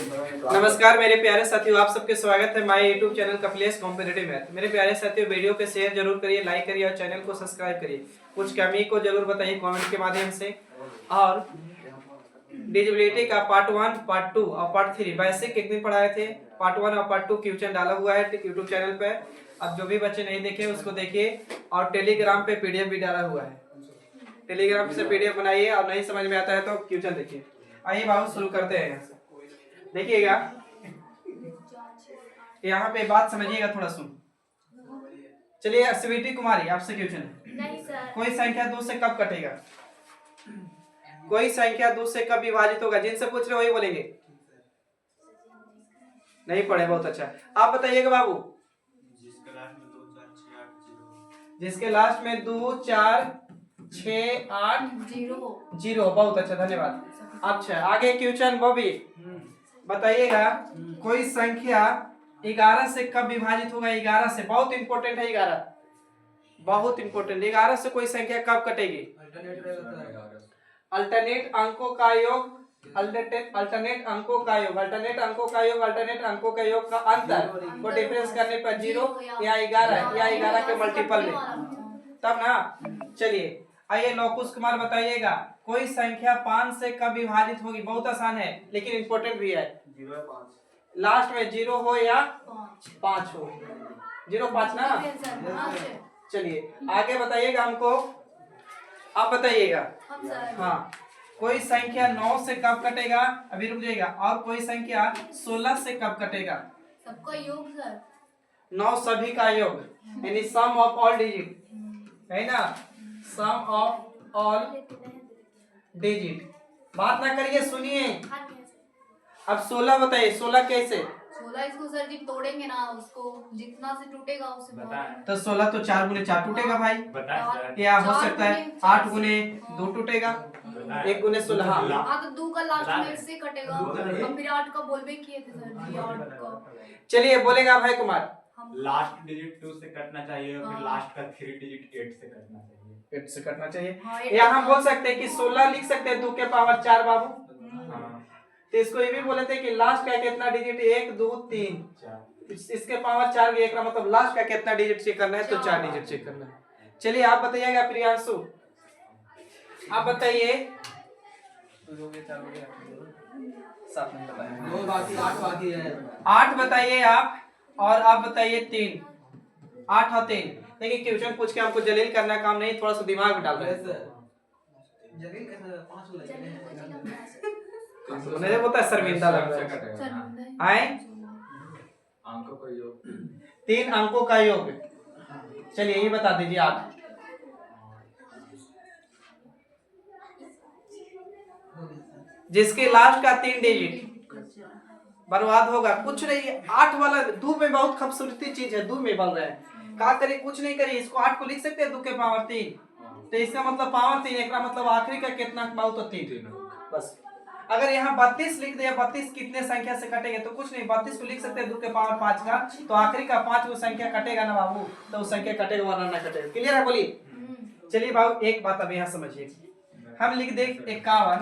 नमस्कार मेरे प्यारे साथियों, आप सबके स्वागत है my YouTube channel Kapilesh competitive math. मेरे प्यारे साथियों, वीडियो को शेयर जरूर करिए, लाइक करिए और चैनल को सब्सक्राइब करिए। कुछ कमी को जरूर बताइए कमेंट के माध्यम से। और डिजिबिलिटी का पार्ट 1, पार्ट 2 और पार्ट 3 बेसिक एक दिन पढ़ाए थे। पार्ट 1 और पार्ट 2 क्वेश्चन डाला हुआ है यूट्यूब चैनल पे। अब जो भी बच्चे नहीं देखे उसको देखिए, और टेलीग्राम पे पीडीएफ भी डाला हुआ है। टेलीग्राम से पीडीएफ बनाइए, और नहीं समझ में आता है तो क्वेश्चन देखिए। आइए बाबू शुरू करते हैं। यहाँ से देखिएगा, यहाँ पे बात समझिएगा, थोड़ा सुन। चलिए स्वीटी कुमारी, आपसे क्वेश्चन है। नहीं सर। कोई संख्या 2 से कब कटेगा? कोई संख्या 2 से कब विभाजित होगा? जिनसे पूछ रहे वही बोलेंगे। नहीं पढ़े, बहुत अच्छा। आप बताइएगा बाबू। जिसके लास्ट में 2 4 6 8 0। बहुत अच्छा, धन्यवाद। अच्छा, आगे क्वेश्चन बॉबी बताइएगा। कोई संख्या 11 से कब विभाजित होगा? 11 से, बहुत इंपॉर्टेंट है 11, बहुत इंपॉर्टेंट। 11 से कोई संख्या कब कटेगी? अल्टरनेट अंकों का योग, अल्टरनेट अंकों का योग, अल्टरनेट अंकों का योग, अल्टरनेट अंकों के योग का अंतर को डिफरेंस करने पर 0 या 11 या 11 के मल्टीपल में, तब ना। चलिए आइए लौकुश कुमार बताइएगा। कोई संख्या 5 से कब विभाजित होगी? बहुत आसान है लेकिन इंपॉर्टेंट भी है। 0 लास्ट में 0 हो या 5 हो। 0 5 ना। चलिए आगे बताइएगा हमको, आप बताइएगा। हाँ, कोई संख्या 9 से कब कटेगा? अभी रुक जाइएगा। और कोई संख्या 16 से कब कटेगा? सबका योग सर। 9 सभी का योग, यानी सम ऑफ ऑल डिजिट, है ना, सम ऑफ ऑल डिजिट। बात ना करिए, सुनिए। अब 16 बताइए, 16 कैसे? 16 इसको सर जी तोड़ेंगे ना, उसको जितना से टूटेगा उससे तो 16 तो 4 गुने 4 टूटेगा भाई। क्या हो सकता है? 8 गुने 2 टूटेगा, 1 गुने 16। हाँ तो 2 का लास्ट में इससे कटेगा। हम फिर 8 का बोलबे किए थे सर जी, 8 का। चलिए बोलेगा भाई कुमार। लास्ट डिजिट 2 से कटना चाहिए, फिर लास्ट का 3 डिजिट 8 से कटना चाहिए। 8 से कटना चाहिए। हाँ, या हम बोल सकते हैं कि 16 लिख सकते हैं 2 के पावर 4 बाबू। तो इसको ये भी बोले थे कि लास्ट का कितना डिजिट? 1 2 3। इसके पावर 4 भी, एक का मतलब लास्ट का कितना डिजिट चेक करना है? तो 4 डिजिट चेक करना है। चलिए आप बताइएगा प्रियांशु, आप बताइए। 8 बताइए आप, और आप बताइए 3। 8 और 3। देखिए क्वेश्चन पूछ के हमको जलील करना काम नहीं, थोड़ा सा दिमाग में डाल रहे हैं। मेरे को तो शर्मिंदा लग रहा है। आए 3 अंकों का योग। चलिए ये बता दीजिए 8। जिसके लास्ट का 3 डिजिट बर्बाद होगा, कुछ नहीं। 8 वाला दो में बहुत खूबसूरती चीज है, दो में बोल रहे हैं। क्या करिए? कुछ नहीं करिए, इसको 8 को लिख सकते हैं 2 के पावर 3। तो इसका मतलब पावर 3, एक मतलब आखिरी का कितना बहुत तो 3 बस। अगर यहाँ 32 लिख दिया, 32 कितने संख्या से कटेंगे? तो कुछ नहीं, 32 को लिख सकते हैं 2 के पावर 5 का, तो आखिरी का 5 वो संख्या कटेगा ना बाबू, तो वो संख्या कटेगा वरना ना कटेगा। क्लियर है? बोलिए। चलिए बाबू एक बात अब यहाँ समझिए, हम लिख दे 51,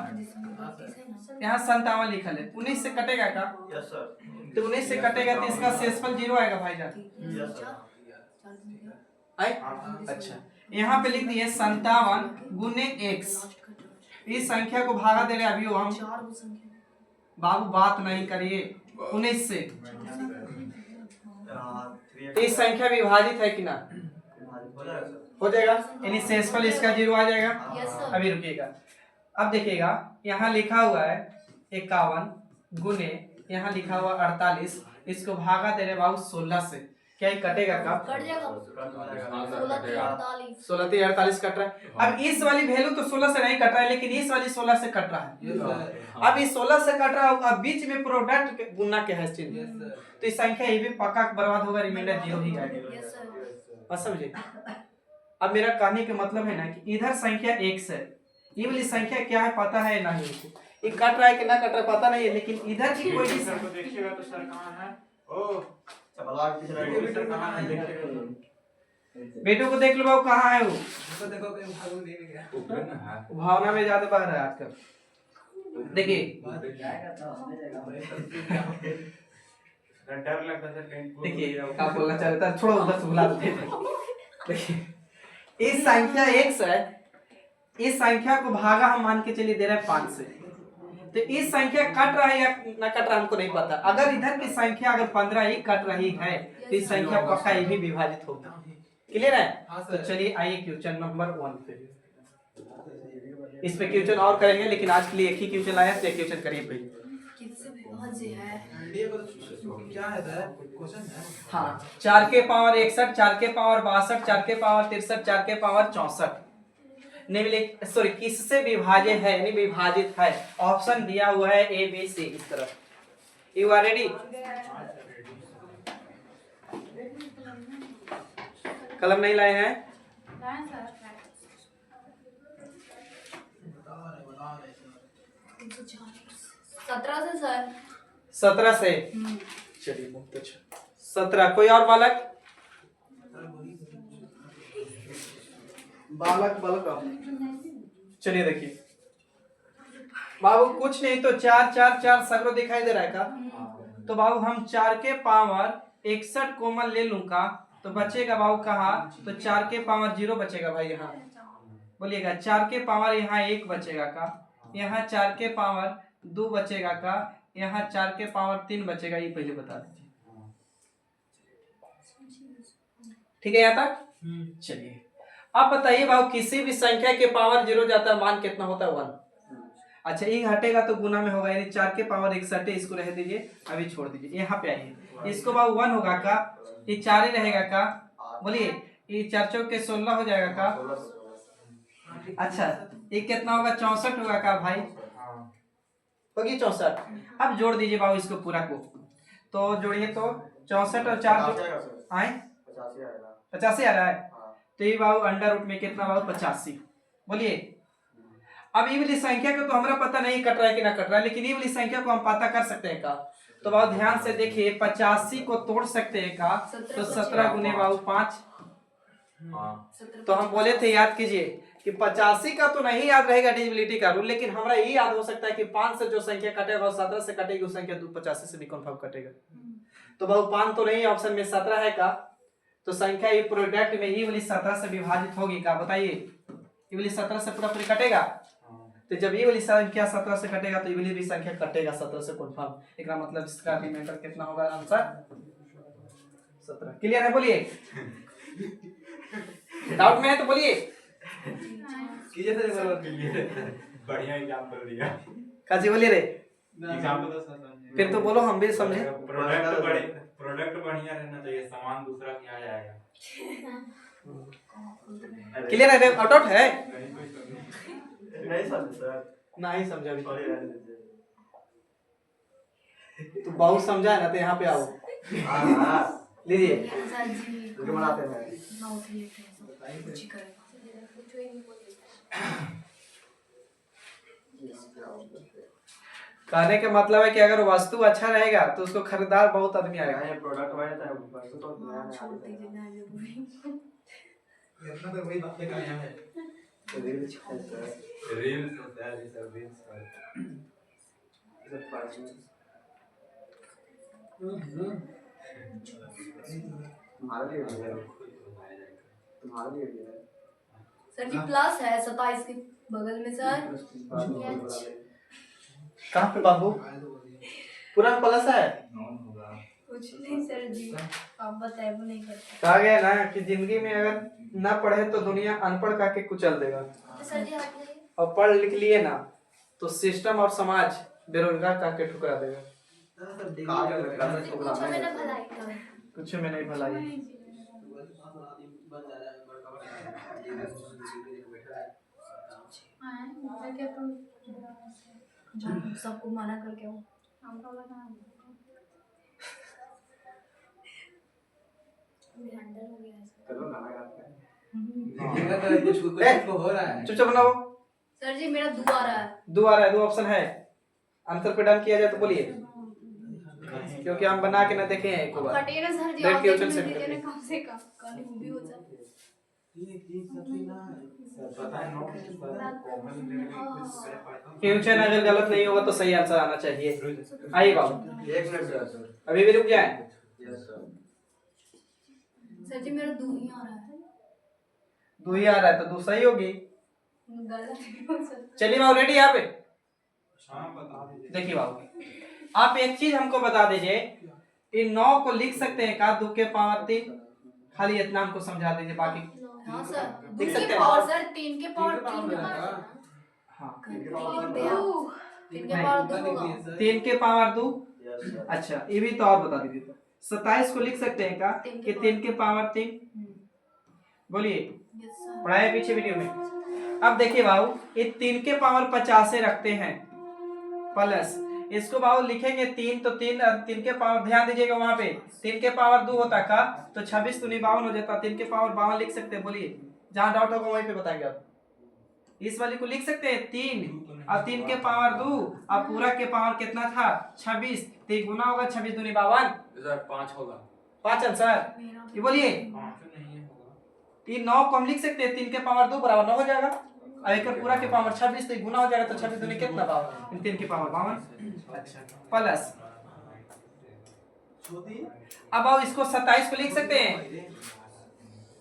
यहाँ 57 लिखल है, 19 से कटेगा का? तो 19 से कटेगा तो इसका शेषफल 0 आएगा भाईजान। आए? अच्छा, यहाँ पे लिख दिए 57 गुने x। इस संख्या को भागा दे रहे अभी हम बाबू, बात नहीं करिए। 19 से इस संख्या विभाजित है कि ना? हो जाएगा, यानी शेषफल इसका 0 आ जाएगा। अभी रुकिएगा, अब देखिएगा यहाँ लिखा हुआ है 51 गुने, यहाँ लिखा हुआ 48। इसको भागा दे रहे बाबू 16 से, क्या ही कटेगा? कब कट जाएगा? 16 से 48 कट रहा है। अब इस वाली वैल्यू तो 16 से नहीं कट रहा है, लेकिन इस वाली 16 से कट रहा है। अब इस 16 से कट रहा होगा, बीच में प्रोडक्ट गुना के है चिन्ह, तो इस संख्या ये भी पक्का बर्बाद होगा, रिमाइंडर 0 ही आएगा। बस समझे? अब मेरा कहने का मतलब है ना कि इधर संख्या x है, ये वाली संख्या क्या है पता है नहीं, ये कट रहा है कि ना कट रहा है पता नहीं है, लेकिन इधर की कोई देखिएगा तो सर कहाँ है? ओ कहाँ है? बेटो को देख लो बाबू, कहाँ है वो? देखो कहीं भागो नहीं गया। भावना में ज्यादा बह रहा है आजकल। देखिए डर लगता है सर कहीं देखिए क्या बोलना चाह रहा था, थोड़ा उधर से बुला देते हैं। देखिए इस संख्या x है, इस संख्या को भागा हम मान के चलिए दे रहे हैं 5 से, तो इस संख्या कट रहा है या ना कट रहा है हमको नहीं पता। अगर इधर की संख्या अगर 15 ही कट रही है तो इस संख्या पक्का ये भी विभाजित होगी। क्लियर है? तो चलिए आइए क्वेश्चन नंबर 1 पे, इस पे क्वेश्चन और करेंगे लेकिन आज के लिए एक ही क्वेश्चन आया तो एक क्वेश्चन करिए भाई। किससे विभाज्य है? क्या है क्वेश्चन है? हाँ 4 के पावर 61, 4 के पावर 62, 4 के पावर 63, 4 के पावर 64 निम्नलिखित सॉरी किससे विभाज्य है यानी विभाजित है। ऑप्शन दिया हुआ है ए बी सी इस तरफ। You are ready? कलम नहीं लाए हैं? 17 से सर। 17 से चलिए बहुत अच्छा। 17 कोई और बालक? चलिए देखिए बाबू कुछ नहीं तो 4 4 4 सगरो दिखाई दे रहा है का? तो बाबू हम 4 के पावर 61 कॉमन ले लूं का तो बचेगा बाबू कहा, तो 4 के पावर 0 बचेगा भाई यहाँ बोलिएगा। 4 के पावर यहाँ 1 बचेगा का, यहाँ 4 के पावर 2 बचेगा का, यहाँ 4 के पावर 3 बचेगा। ये पहले बता दीजिए, ठीक है यहाँ तक? चलिए अब बताइए बाबू किसी भी संख्या के पावर 0 जाता है मान कितना होता है? 1। अच्छा ये हटेगा तो गुना में होगा, यानी 4 के पावर 61 इसको रह दीजिए, अभी छोड़ दीजिए। यहाँ पे आइए, इसको बाबू 1 होगा का, ये 4 ही रहेगा का, बोलिए ये 4 चौक के 16 हो जाएगा का। अच्छा ये कितना होगा? 64 होगा का भाई, होगी 64। अब जोड़ दीजिए बाबू इसको पूरा को, तो जोड़िए तो 64 और 4 आए 85 आ रहा है, तो ये बाबू अंडर रूट में कितना बाबू 85। बोलिए अब ये वाली संख्या को तो हमारा पता नहीं कट रहा है कि ना कट रहा है, लेकिन ये वाली संख्या को हम पता कर सकते हैं का। तो बाबू ध्यान से देखिए 85 को तोड़ सकते हैं का, तो 17 गुने बाबू 5। तो हम बोले थे याद कीजिए कि 85 का तो नहीं याद रहेगा डिविजिबिलिटी का रूल, लेकिन हमारा ये याद हो सकता है कि 5 से जो संख्या कटेगा वो 17 से कटेगी, उस संख्या 85 से भी कंफर्म कटेगा। तो बाबू 5 तो नहीं, ऑप्शन में 17 है का, तो संख्या ये प्रोडक्ट में ये वाली 17 से विभाजित होगी का। बताइए ये वाली 17 से पूरा पूरी कटेगा, तो जब ये वाली संख्या 17 से कटेगा तो ये वाली भी संख्या कटेगा 17 से कंफर्म। एक मतलब इसका रिमाइंडर कितना होगा? आंसर 17। क्लियर है? बोलिए डाउट में है तो बोलिए। बढ़िया एग्जांपल दिया। काजी बोलिए रे, एग्जांपल फिर तो बोलो हम भी समझे। प्रोडक्ट बढ़िया रहना चाहिए, सामान दूसरा क्या आएगा। क्लियर है? आउट है? नहीं समझ सर, नहीं समझा अभी सॉरी रहने दीजिए। तो बहुत समझा है ना, तो यहाँ पे आओ हां लीजिए। सर जी तो बनाते हैं ना उठिए कुछ ही करेगा। कहने का मतलब है कि अगर वस्तु अच्छा रहेगा तो उसको खरीदार बहुत आदमी आएगा। ये प्रोडक्ट वाले तो वस्तु तो नया नया छोड़ दीजिए ना जरूरी। इतना तो वही बातें कर रहे हैं। रील्स है सर, रील्स होता है, सब रील्स पर सब पास में तुम्हारा लिए है, तुम्हारा लिए है सर जी प्लस है 27 के बगल में सर। कहाँ पे बाबू? पूरा प्लस है? कुछ नहीं सर जी, आप बताए वो नहीं करते। कहा गया ना कि जिंदगी में अगर ना पढ़े तो दुनिया अनपढ़ करके कुचल देगा, तो सर जी आप नहीं और पढ़ लिख लिए ना तो सिस्टम और समाज बेरोजगार करके ठुकरा देगा। कुछ में ना भलाई कर। कुछ में नहीं भलाई। सबको मना करके हो करो गाना गाते हैं। कुछ हो रहा है। चुपचाप बनाओ। सर जी मेरा 2 आ रहा है। 2 आ रहा है, 2 ऑप्शन है। आंसर पे डन किया जाए तो बोलिए, क्योंकि हम बना के ना देखे हैं एक बार। कटे ना सर जी, रेड आप के ऑप्शन देखने से दीजिए ना कम से कम, कल भी हो जाए। पता है नोट सर कॉमन कुछ कर पाता हूं। क्वेश्चन अगर गलत नहीं होगा तो सही आंसर आना चाहिए। आइए बाबू, एक मिनट सर। अभी भी रुक जाए। Yes sir. सर जी मेरा 2 ही आ रहा है। 2 ही आ रहा है तो 2 सही होगी। गलत ही हो सकता है। चलिए बाबू, रेडी यहाँ पे? हां बता दीजिए। देखिए बाबू, आप एक चीज हमको बता दीजिए, इन 9 को लिख सकते हैं का 2 के पावर 3? खाली इतना हमको समझा दीजिए, बाकी हाँ सर, 2 लिख के सकते हैं। पावर सर 3 के पावर 3 के पावर हाँ, 3 के पावर 2 होगा। 3 के पावर 2। Yes sir. अच्छा, ये भी तो और बता दीजिए। 27 को लिख सकते हैं का कि 3 के पावर 3? बोलिए, यस सर। पढ़ाया पीछे वीडियो में। अब देखिए बाबू, ये 3 के पावर 50 से रखते हैं प्लस, इसको बाबू लिखेंगे 3 तो 3 के पावर, ध्यान दीजिएगा वहां पे 3 के पावर 2 होता का तो 26 दूनी 52 हो जाता। 3 के पावर 52 लिख सकते हैं। बोलिए, जहां डाउट होगा वहीं पे बताएंगे आप। इस वाली को लिख सकते हैं 3 और 3 के पावर 2 और पूरा के पावर कितना था 26, तो ये गुना होगा 26 दूनी 52, सर 5 होगा। 5 आंसर। ये बोलिए, 5 नहीं होगा। 3 9 को हम लिख सकते हैं 3 के पावर 2 बराबर 9 हो जाएगा और एक पूरा के पावर 26, तो ये गुना हो जाएगा तो 26 दूनी कितना पावर 3 के पावर 52। अच्छा, प्लस अब आओ इसको 27 को लिख सकते हैं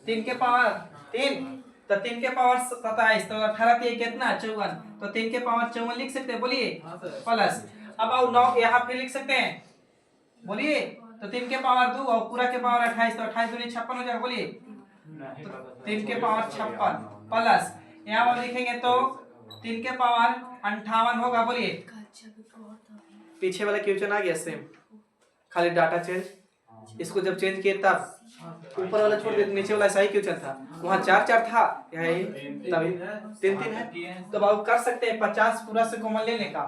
3 के पावर 3, तो 3 के पावर 27 तो 18 3 कितना 54, तो 3 के पावर 54 लिख सकते हैं। बोलिए, प्लस अब आओ 9 यहाँ पे लिख सकते हैं। बोलिए, तो 3 के पावर 2 और पूरा के पावर 28, तो 28 दूनी 56 हो जाएगा। बोलिए, तो 3 के पावर 56 प्लस यहाँ पर लिखेंगे तो 3 के पावर 58 होगा। बोलिए, पीछे वाला क्वेश्चन आ गया सेम, खाली डाटा चेंज। इसको जब चेंज किए तब ऊपर वाला छोड़ देते, नीचे वाला सही क्वेश्चन था, वहाँ 4 4 था, यहाँ तभी 3 3 है। तो बाबू कर सकते हैं 50 पूरा से कॉमन लेने का,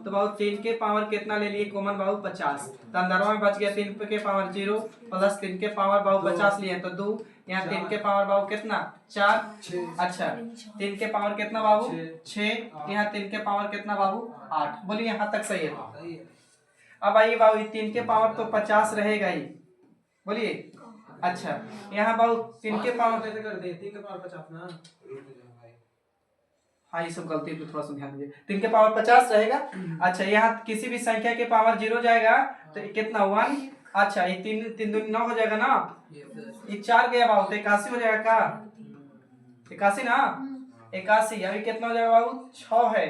तो बाबू 3 के पावर कितना ले लिए कॉमन बाबू 50, तो अंदरवा में बच गया 3 के पावर 0 प्लस 3 के पावर बाबू 50 लिए तो 2, यहाँ 3 के पावर बाबू कितना 4। अच्छा, 3 के पावर कितना बाबू 6, यहाँ 3 के पावर कितना बाबू 8। बोलिए, यहाँ तक सही है। अब आइए बाबू, 3 के पावर तो 50 रहेगा ही। बोलिए, अच्छा यहाँ बाबू 3 के पावर कैसे कर दे? 3 के पावर 50 ना। हाँ, ये सब गलती पे थोड़ा सा ध्यान दीजिए। 3 के पावर 50 रहेगा। अच्छा, यहाँ किसी भी संख्या के पावर 0 जाएगा तो ये कितना 1। अच्छा, ये 3 दूनी 9 हो जाएगा ना, ये 4 गया बाबू तो 81 हो जाएगा का 81 ना, 81। अभी कितना हो जाएगा बाबू 6 है,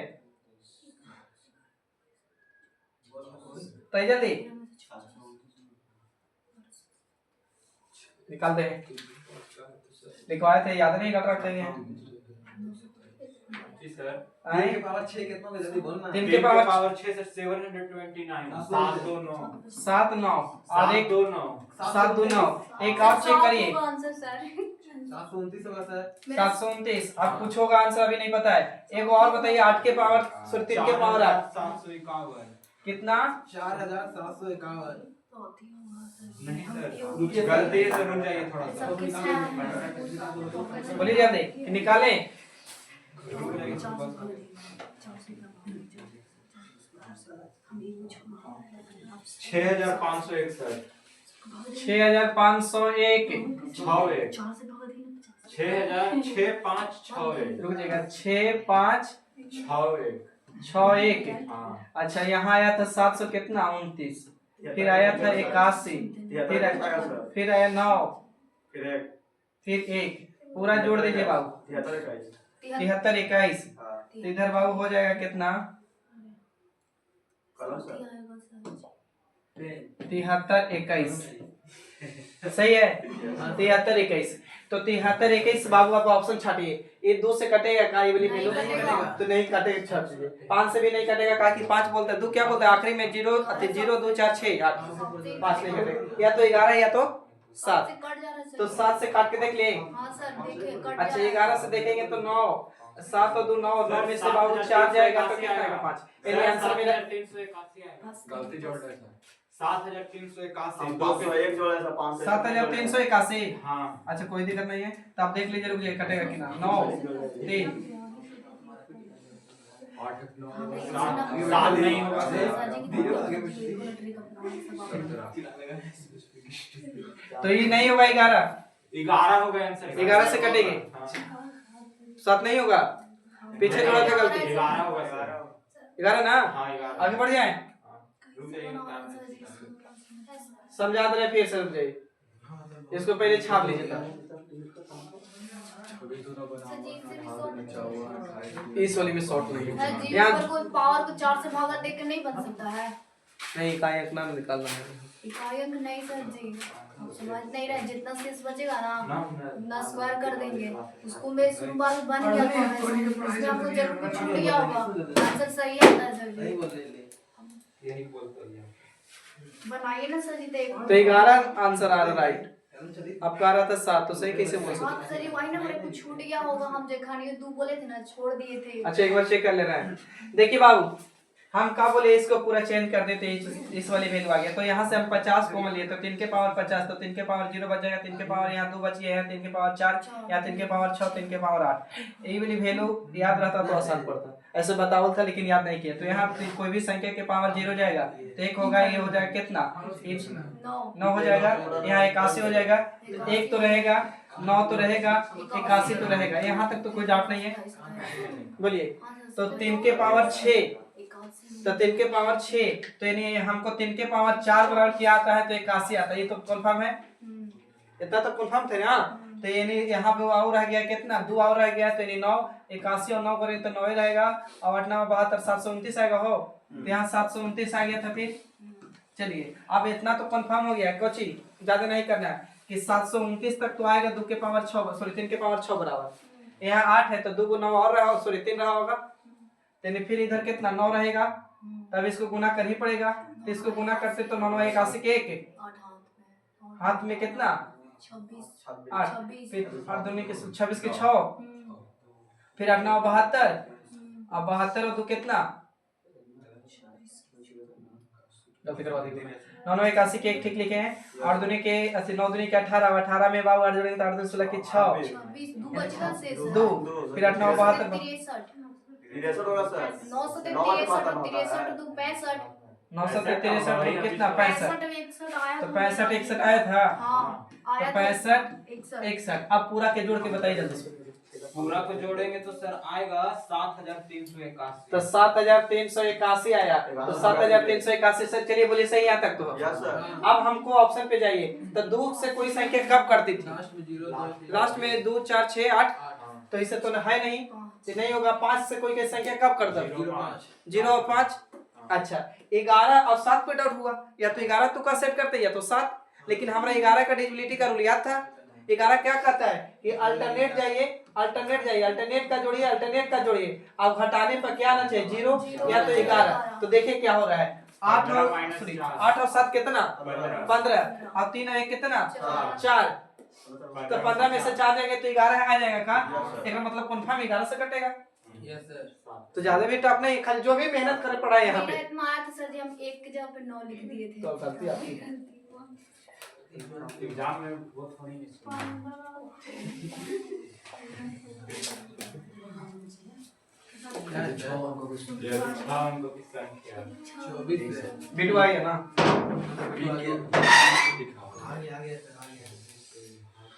तो जल्दी निकाल दे। लिखवाए थे, याद नहीं कर रखते हैं। जी सर। 3 के पावर 6 कितना होगा? जल्दी बोलना। 3 के पावर 6 से 729 729 7 9 और 1 2 9 7 2 9। एक और चेक करिए, आंसर सर 729 होगा सर। 729। अब कुछ होगा आंसर अभी नहीं पता है। एक और बताइए, 8 के पावर 3 के पावर 8 751 कितना 4751। नहीं सर, गलती है सर, रुक जाइए थोड़ा सा। बोलिए जल्दी निकाले। 6501 सर। 6501 61 6561 रुक जाएगा 6561। हाँ। अच्छा, यहाँ आया था 700 कितना 29, फिर आया था 81, फिर आया 9, फिर 1, पूरा जोड़ दीजिए बाबू 73 21। तो इधर बाबू हो जाएगा कितना 73 21। सही है, 73 21। तो 73 21 बाबू आप ऑप्शन छाटिए। ये 2 से कटेगा का, ये वाली नहीं कटेगा। तो नहीं कटेगा, छाट दीजिए। 5 से भी नहीं कटेगा का कि 5 बोलते हैं, 2 क्या बोलते हैं आखिरी में 0 0 2 4 6 8 5 नहीं कटेगा, या तो 11 या तो 7। कट जा रहा है सर। तो 7 से काट के देख ले। हाँ सर देखिए कट अच्छा, 11 से देखेंगे तो 9, 7 और 2 9, 9 में से बाबू 4 जाएगा तो कितना आएगा 5। इसलिए आंसर मेरा 7381 आएगा। गलती जोड़ रहे सर। 7381 7381। हाँ। अच्छा, कोई दिक्कत नहीं है, तो आप देख लीजिए, रुक जाइए कटेगा कि ना 9 3 सात नहीं होगा तो ये नहीं होगा 11 11 होगा आंसर। 11 से कटेंगे। हाँ। 7 नहीं होगा, पीछे जोड़ा था गलती। 11 होगा, 11 ना, हाँ 11। आगे बढ़ जाए, रुक जाइए, समझा दे रहे फिर से रुक जाइए, इसको पहले छाप लीजिए तब। इस वाली में शॉर्ट नहीं है सर जी यहाँ, ऊपर को पावर को 4 से भागा देकर नहीं बन सकता है। नहीं इकाई अंक नाम निकालना है। इकाई अंक नहीं सर जी, आप समझ नहीं रहे, जितना शेष बचेगा ना उतना स्क्वायर कर देंगे। उसको मैं शुरू बार बन गया था, उसमें आपको जरूर कुछ छूट गया होगा। आंसर सही आता है सर जी, यही बोलते हैं। बनाइए ना सर जी। तो 11 आंसर आ रहा राइट, आपका आ रहा था 7, तो सही कैसे बोल सकते? हाँ सर जी वही ना, मेरे को छूट गया होगा, हम देखा नहीं, 2 बोले थे ना, छोड़ दिए थे। अच्छा एक बार चेक कर ले रहे हैं। देखिए बाबू, हम क्या बोले, इसको पूरा चेंज कर देते, इस वाली वैल्यू आ गया, तो यहाँ से हम 50 कॉमन लिए, तो 3 के पावर 50, तो 3 के पावर 0 बच जाएगा, 3 के पावर यहाँ 2 बची है, 3 के पावर 4, यहाँ 3 के पावर 6, 3 के पावर 8। यही वाली वैल्यू याद रहता तो आसान पड़ता, ऐसे बतावल था लेकिन याद नहीं किया। तो यहाँ कोई भी संख्या के पावर 0 जाएगा तो 1 होगा, ये हो जाएगा कितना, 9 हो जाएगा, यहाँ 81 हो जाएगा, 1 तो रहेगा, 9 तो रहेगा, 81 तो रहेगा, यहाँ तक तो कोई डाउट नहीं है, बोलिए। तो 3 के पावर 6, तो 3 के पावर 6, तो यानी हमको 3 के पावर 4 बराबर क्या आता है, तो 81 आता है, ये तो कंफर्म है, इतना तो कंफर्म थे ना। तो यानी यहाँ पे और रह गया कितना, 2 और रह गया, तो यानी 9, 81 और 9 करें तो 9 ही रहेगा, और 8 9 72, 729 आएगा हो, तो यहाँ 729 आ गया था फिर। चलिए अब इतना तो कंफर्म हो गया, कुछ ही ज्यादा नहीं करना है कि 729 तक तो आएगा, 2 के पावर 6 सॉरी 3 के पावर 6 बराबर, यहाँ 8 है तो 2 को 9 और रहा, सॉरी 3 रहा होगा, यानी फिर इधर कितना 9 रहेगा, तब इसको गुना कर ही पड़ेगा, तो इसको गुना करते तो 9 81 के 1 हाथ में कितना 8, फिर 8 दूनी के 26 के 6, फिर 8 9 72, अब 72 और 2 कितना, गलती करवा दी 9 9 81 के 1 ठीक लिखे हैं, 8 दूनी के 80, 9 दूनी के 18, 18 में बाबू 8 जोड़ेंगे तो 8 दूनी 16 के 6, 2, फिर 8 9 72, 63 होगा सर, 963 कितना 65, तो 65 61 आया था, तो 65 61। अब पूरा के जोड़ के बताइए जल्दी से। पूरा को जोड़ेंगे तो सर आएगा 7381। तो 7381 आया, तो 7381 से, चलिए बोलिए सही यहाँ तक तो। Yes sir. अब हमको ऑप्शन पे जाइए, तो 2 से कोई संख्या कब करती थी, लास्ट में 2 4 6 8, तो इसे तो है नहीं, तो नहीं होगा। 5 से कोई संख्या कब करता था, 0 और 5, अच्छा 11 और 7 पे डाउट हुआ, या तो 11 तो का सेट करते या तो 7, लेकिन हमारा 11 का डिविजिबिलिटी का रूल याद था। 11 क्या कहता है कि अल्टरनेट जाइए, अल्टरनेट का जोड़िए, अल्टरनेट का जोड़िए, अब घटाने पर क्या आना चाहिए 0 या तो 11। तो देखिए क्या हो रहा है, 8 और 7 कितना 15, और 3 और 1 कितना 4, तो 15 में से 4 जाएंगे तो 11 आ जाएगा का, एक मतलब कंफर्म 11 से कटेगा। Yes sir. तो ज्यादा भी टफ नहीं, खाली जो भी मेहनत करे पड़ा है यहाँ पे। इतना आया था सर जी, हम 1 की जगह पे 9 लिख दिए थे। तो गलती आपकी है। एग्जाम में वो थोड़ी नहीं बिटू आई है ना,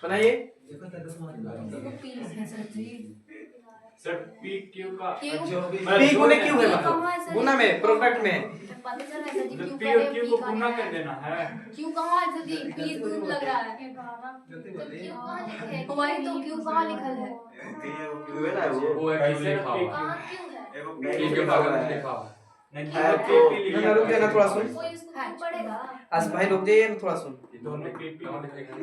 बनाइए। सर पी क्यू का पी गुने क्यू है, मतलब गुना में प्रोडक्ट में पता चल रहा है सर जी, जब क्यों पी कह रहे और हैं, क्यू पी को कहाँ गुना है? कर देना है। क्यों कहाँ है सर जी, पी दूर लग रहा है। वही तो क्यों कहाँ लिखल है, क्यों है ना वो एक्चुअली लिखा हुआ है। कहाँ क्यों है? एगो पी के बगल में लिखा हुआ है। नहीं है दोनों तो- पी ना रुक जाना थोड़ा सुन, कोई इसको क्यों पढ़ेगा? आज भाई रुक जाइए ना थोड़ा सुन। दोनों पी पी कहाँ लिखेगा?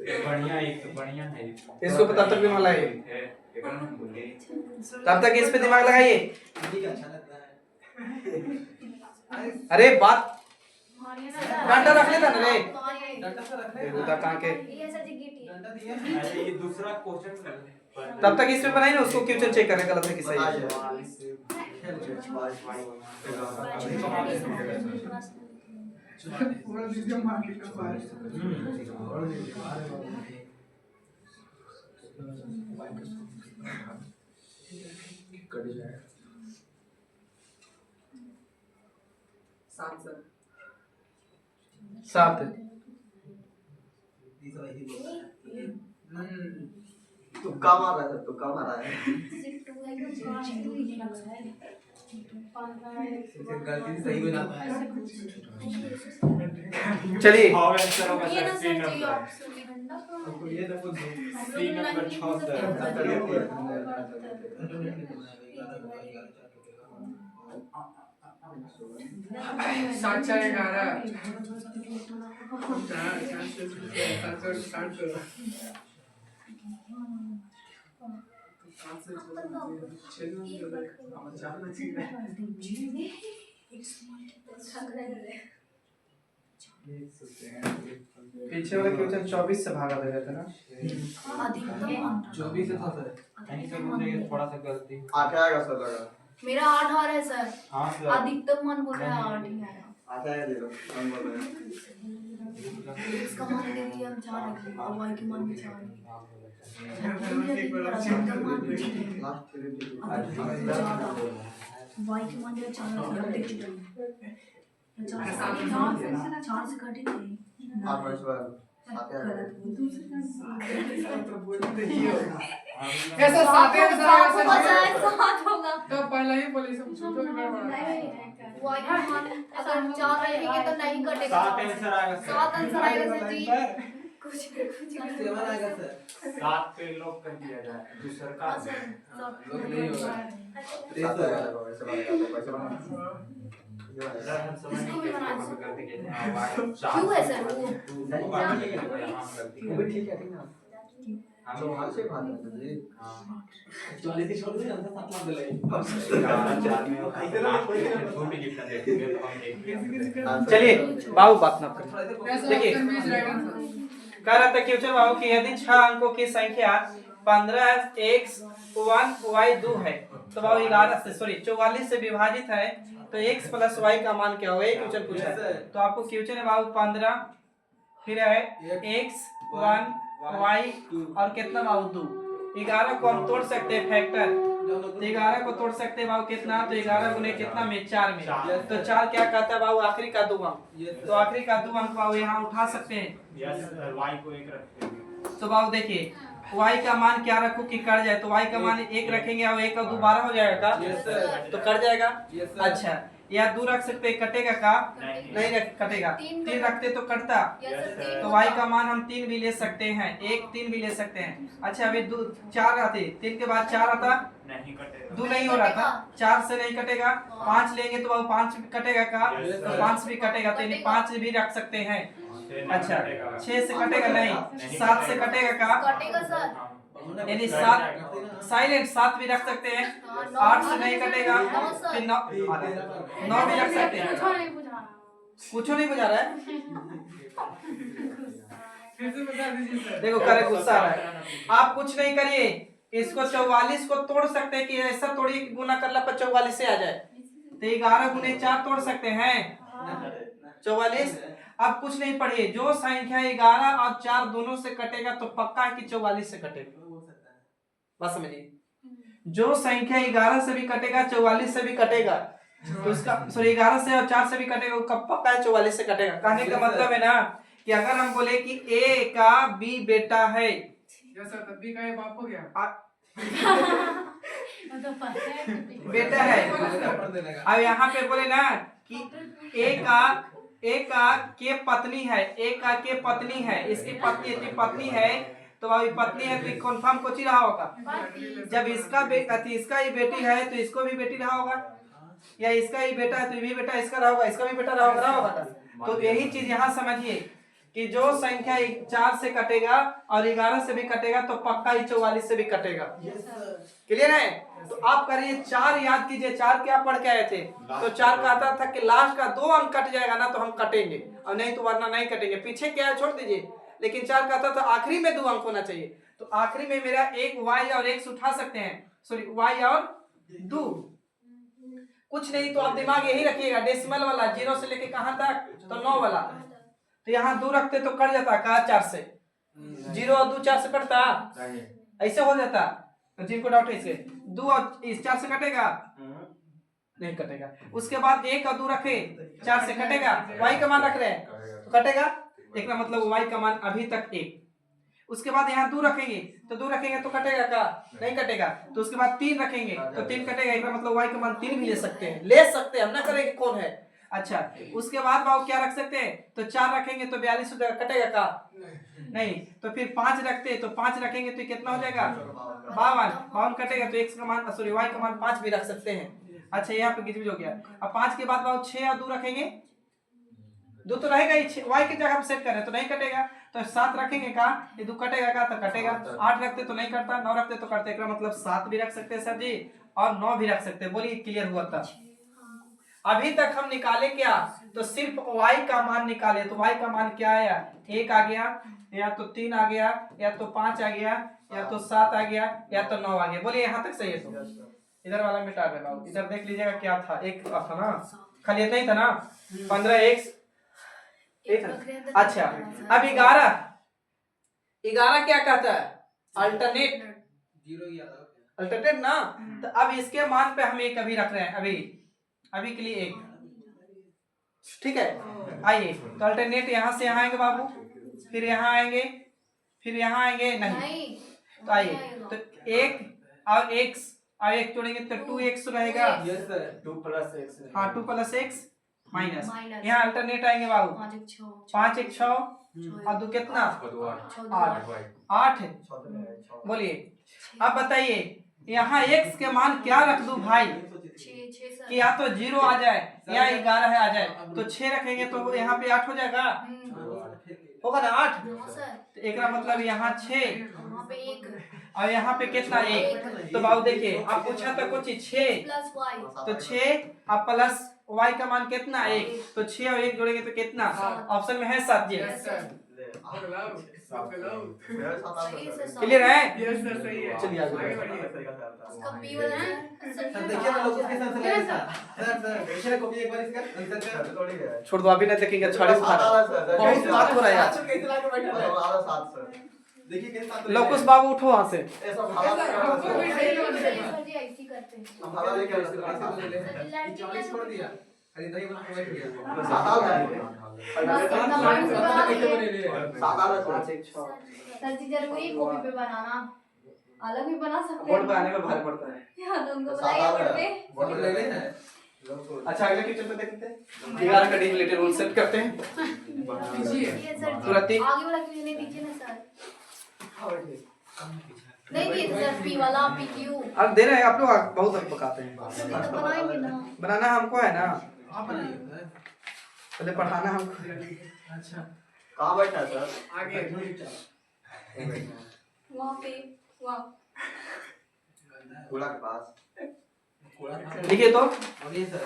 बढ़िया, एक तो बढ़िया है। इसको पता तक भी मला है, बोले तब तक इस पे दिमाग लगाइए। अच्छा लगता है। अरे बात डांटा रख लेता ना रे, डाटा से रख ले। बेहुदा कहाँ के। ये सर जी गिटी डाटा दिया। अरे ये दूसरा क्वेश्चन तब तक इस पे बनाइए ना, उसको क्वेश्चन चेक करने गलत है कि सही आ है। जाए। पूरा दीजिए मार्केट का बाहर। कट जाएगा। 7 सर। 7 तुक्का मार रहा है, तुक्का मारा है। गलती से सही बना पाया। चलिए हाउ आंसर होगा ये ना सर सर 3 चाहिए नंबर ऑप्शन ये तो कुछ 3 नंबर 6 सर सात चार 11 सात करो पीछे वाला क्वेश्चन 24 से भागा दे रहे थे ना। अधिकतम 24 से था सर। कहीं से बोलेंगे थोड़ा सा गलती आठ आएगा सर लगा। मेरा 8 आ रहा है सर। हां सर अधिकतम मान बोल रहा है 8 ही आया। आठ आएगा दे दो। हम बोल रहे हैं। इसका मान दे दिया हम 4 रख दिए और y की मान भी 4 है। Last 3 digit. y की मान जो 4 है देख लो। 4 से कटे थे। आप वैसे आते आएगा। ऐसा सात है सात होगा। तो पहला ही पुलिस हम सोचो कि गड़बड़ है। y की मान अगर 4 रहेंगे तो नहीं कटेगा। 7 आंसर आएगा सर 7 आंसर आएगा सर जी। कुछ 7 आएगा सर। 7 पे लॉक कर दिया जाए जो सरकार लोग नहीं होगा। 3 आएगा वैसे बनाएगा वैसे बनाएगा। इसको भी बना दो। गलती की क्यों है सर वो? वो भी ठीक है ना। तो वहां से बात है जी। चलिए से छोड़ दो अंदर 7 लाख ले। चलिए बाबू बात ना करें। ऐसा देखिए ऑप्शन बीच रहेगा ना कह रहा था क्वेश्चन बाबू कि यदि 6 अंकों की संख्या 15x 1 y 2 है तो बाबू 11 से 44 से विभाजित है तो x प्लस y का मान क्या होगा? ये क्वेश्चन पूछा है। तो आपको क्वेश्चन है बाबू 15 फिर है x 1 y और कितना बाबू 2। 11 को हम तोड़ सकते हैं फैक्टर, तो 11 को तोड़ सकते हैं बाबू कितना, तो 11 गुने कितना में 4 में, तो 4 क्या कहता है बाबू आखिरी का 2 अंक, तो आखिरी का 2 अंक बाबू यहाँ उठा सकते हैं। यस y को 1 रखते हैं तो बाबू देखिए y का मान क्या रखो कि कट जाए, तो y का मान 1 रखेंगे और 1 और 2 12 हो जाएगा का, तो कट जाएगा। अच्छा या 2 रख सकते हैं, कटेगा का नहीं कटेगा, 3 रखते तो कटता, तो y का मान हम 3 भी ले सकते हैं, 1 3 भी ले सकते हैं। अच्छा अभी 4 आते, 3 के बाद 4 आता नहीं कटेगा, 2 नहीं हो रहा था, 4 से नहीं कटेगा, 5 लेंगे तो बाबू 5 भी कटेगा का, तो 5 भी कटेगा, तो यानी 5 भी रख सकते हैं। अच्छा 6 से कटेगा नहीं, 7 से कटेगा का, कटेगा सर। यानी 7 साइलेंट 7 भी रख सकते हैं, 8 से नहीं कटेगा, फिर 9 भी रख सकते हैं। कुछ नहीं बुझा रहा है, फिर से बता दीजिए सर। देखो करे गुस्सा आ रहा है। आप कुछ नहीं करिए, इसको 44 को तोड़ सकते हैं कि ऐसा तोड़िए कि गुना करला पर 44 से आ जाए, तो 11 गुने 4 तोड़ सकते हैं 44। अब कुछ नहीं पढ़िए, जो संख्या 11 और 4 दोनों से कटेगा तो पक्का है कि 44 से कटेगा। बस समझिए, जो संख्या 11 से भी कटेगा 44 से भी कटेगा, तो उसका 11 से और 4 से भी कटेगा, वो कब पक्का है 44 से कटेगा। कहने का मतलब है ना कि अगर हम बोले कि A का B बेटा है, यस सर तब भी कहे बाप हो गया। बेटा है, अब यहाँ पे बोले ना कि A का के पत्नी है, A का के पत्नी है, इसकी पत्नी इतनी पत्नी है, तो अभी पत्नी है तो कंफर्म कुछ ही रहा होगा। जब इसका इसका ही बेटी है तो इसको भी बेटी रहा होगा, या इसका ही बेटा है तो ये भी बेटा इसका रहा होगा, इसका भी बेटा रहा होगा। तो यही चीज यहाँ समझिए कि जो संख्या 4 से कटेगा और 11 से भी कटेगा तो पक्का ही 44 से भी कटेगा। क्लियर है? तो आप करिए 4 याद कीजिए, 4 क्या पढ़ के आए थे, तो 4 कहता था कि लास्ट का 2 अंक कट जाएगा ना तो हम कटेंगे, और नहीं तो वरना नहीं कटेंगे। पीछे क्या है छोड़ दीजिए, लेकिन 4 कहता था आखिरी में 2 अंक होना चाहिए, तो आखिरी में मेरा एक y और x उठा सकते हैं, सॉरी y और 2, कुछ नहीं तो आप दिमाग यही रखिएगा, डेसिमल वाला 0 से लेके कहां तक, तो 9 वाला, तो यहाँ 2 रखते तो कट जाता का 4 से, 0 और 2 4 से कटता, ऐसे हो जाता। तो जिनको डाउट है इसके 2 और इस 4 से कटेगा नहीं कटेगा। उसके बाद 1 और 2 रखे 4 से कटेगा, y का मान रख रहे हैं, तो कटेगा, एक का मतलब y का मान अभी तक 1। उसके बाद यहाँ 2 रखेंगे तो 2 रखेंगे तो कटेगा का, नहीं कटेगा। तो उसके बाद 3 रखेंगे तो 3 कटेगा, एक का मतलब y का मान 3 भी ले सकते हैं, हम ना करेंगे कौन है। अच्छा, उसके बाद बाबू क्या रख सकते हैं, तो 4 रखेंगे तो 42 हो जाएगा, कटेगा का, नहीं। तो फिर 5 रखते हैं तो 5 रखेंगे तो कितना हो जाएगा, 52 कटेगा, तो x का मान सॉरी y का मान 5 भी रख सकते हैं। अच्छा, यहाँ पे गिजबिज हो गया। अब 5 के बाद बाबू 6 और 2 रखेंगे, 2 तो रहेगा ही, y की जगह पे सेट करें तो नहीं कटेगा, तो 7 रखेंगे का, ये 2 कटेगा का, तो कटेगा। 8 रखते तो नहीं करता, 9 रखते तो करते, इसका मतलब 7 भी रख सकते हैं सर जी, और 9 भी रख सकते हैं। बोलिए क्लियर हुआ था। अभी तक हम निकाले क्या, तो सिर्फ y का मान निकाले, तो y का मान क्या आया, 1 आ गया, या तो 3 आ गया, या तो 5 आ गया, या तो 7 आ गया, या तो 9 आ गया। बोलिए यहाँ तक सही है। तो इधर वाला मिटा रहे बाबू, इधर देख लीजिएगा क्या था, 1 था ना, खाली इतना ही था ना, 15x। अच्छा, अब 11 क्या कहता है, अल्टरनेट, अल्टरनेट ना। तो अब इसके मान पे हम एक अभी रख रहे हैं, अभी के लिए 1, ठीक है। आइए, तो अल्टरनेट यहाँ से यहाँ आएंगे बाबू, फिर यहाँ आएंगे, फिर यहाँ आएंगे, नहीं। तो आइए, तो 1 और x और 1 जोड़ेंगे तो 2x रहेगा, यस सर, 2 + x। हाँ 2 + x माइनस, यहाँ अल्टरनेट आएंगे बाबू, 5 1 6 और 2 कितना, 8। बोलिए अब बताइए यहाँ x के मान क्या रख दूं भाई, कि या तो 0 आ जाए या 11 आ जाए, तो 6 रखेंगे तो यहाँ पे 8 हो जाएगा, होगा ना 8। तो एक मतलब यहाँ 6 और यहाँ पे कितना 1। तो बाबू देखिए, अब पूछा था कुछ 6, तो 6 और प्लस y का मान कितना 1, तो 6 और 1 जोड़ेंगे तो कितना, ऑप्शन में है 7 जी। यस सर, क्लियर है, यस सर, सही है। चलिए आगे सर देखिए ना, लोग उसके साथ सर देखिए ना, कॉपी एक बार इसका आंसर का थोड़ी है। छोड़ दो, अभी ना देखेंगे, बहुत बात हो रहा है यार। कैसे लाके बैठे हैं 7 सर, देखिए कैसे 7 लोकुश बाबू उठो वहां से। ऐसा भाला हमको भी सही लग रहा है। सर जी ऐसी करते हैं। हम भाला लेके आए इसको कैसे बोले ये 40 छोड़ दिया, अरे दही बना के बैठ गया 7 है। सर जी जरूर ये कॉपी पे बनाना, अलग भी बना सकते बोर्ड पे आने में भारी पड़ता है। यहाँ तो उनको बुलाइए बोर्ड पे। बोर्ड ले लेना है। अच्छा, अगले क्वेश्चन पे देखते हैं। 11 का रिलेटेड रूल सेट करते हैं दीजिए। सर तुरंत ही। आगे वाला क्वेश्चन नहीं दीजिए ना सर, नहीं दिए सर, पी वाला PQ अब दे रहे हैं, आप लोग बहुत हक पकाते हैं। नहीं तो बनाएंगे ना। बनाना हमको है ना, आप बनाइए पहले पढ़ाना हमको। अच्छा, कहां बैठा है सर, आगे वहाँ पे वहाँ कूड़ा के पास। लिखिए तो, बोलिए सर,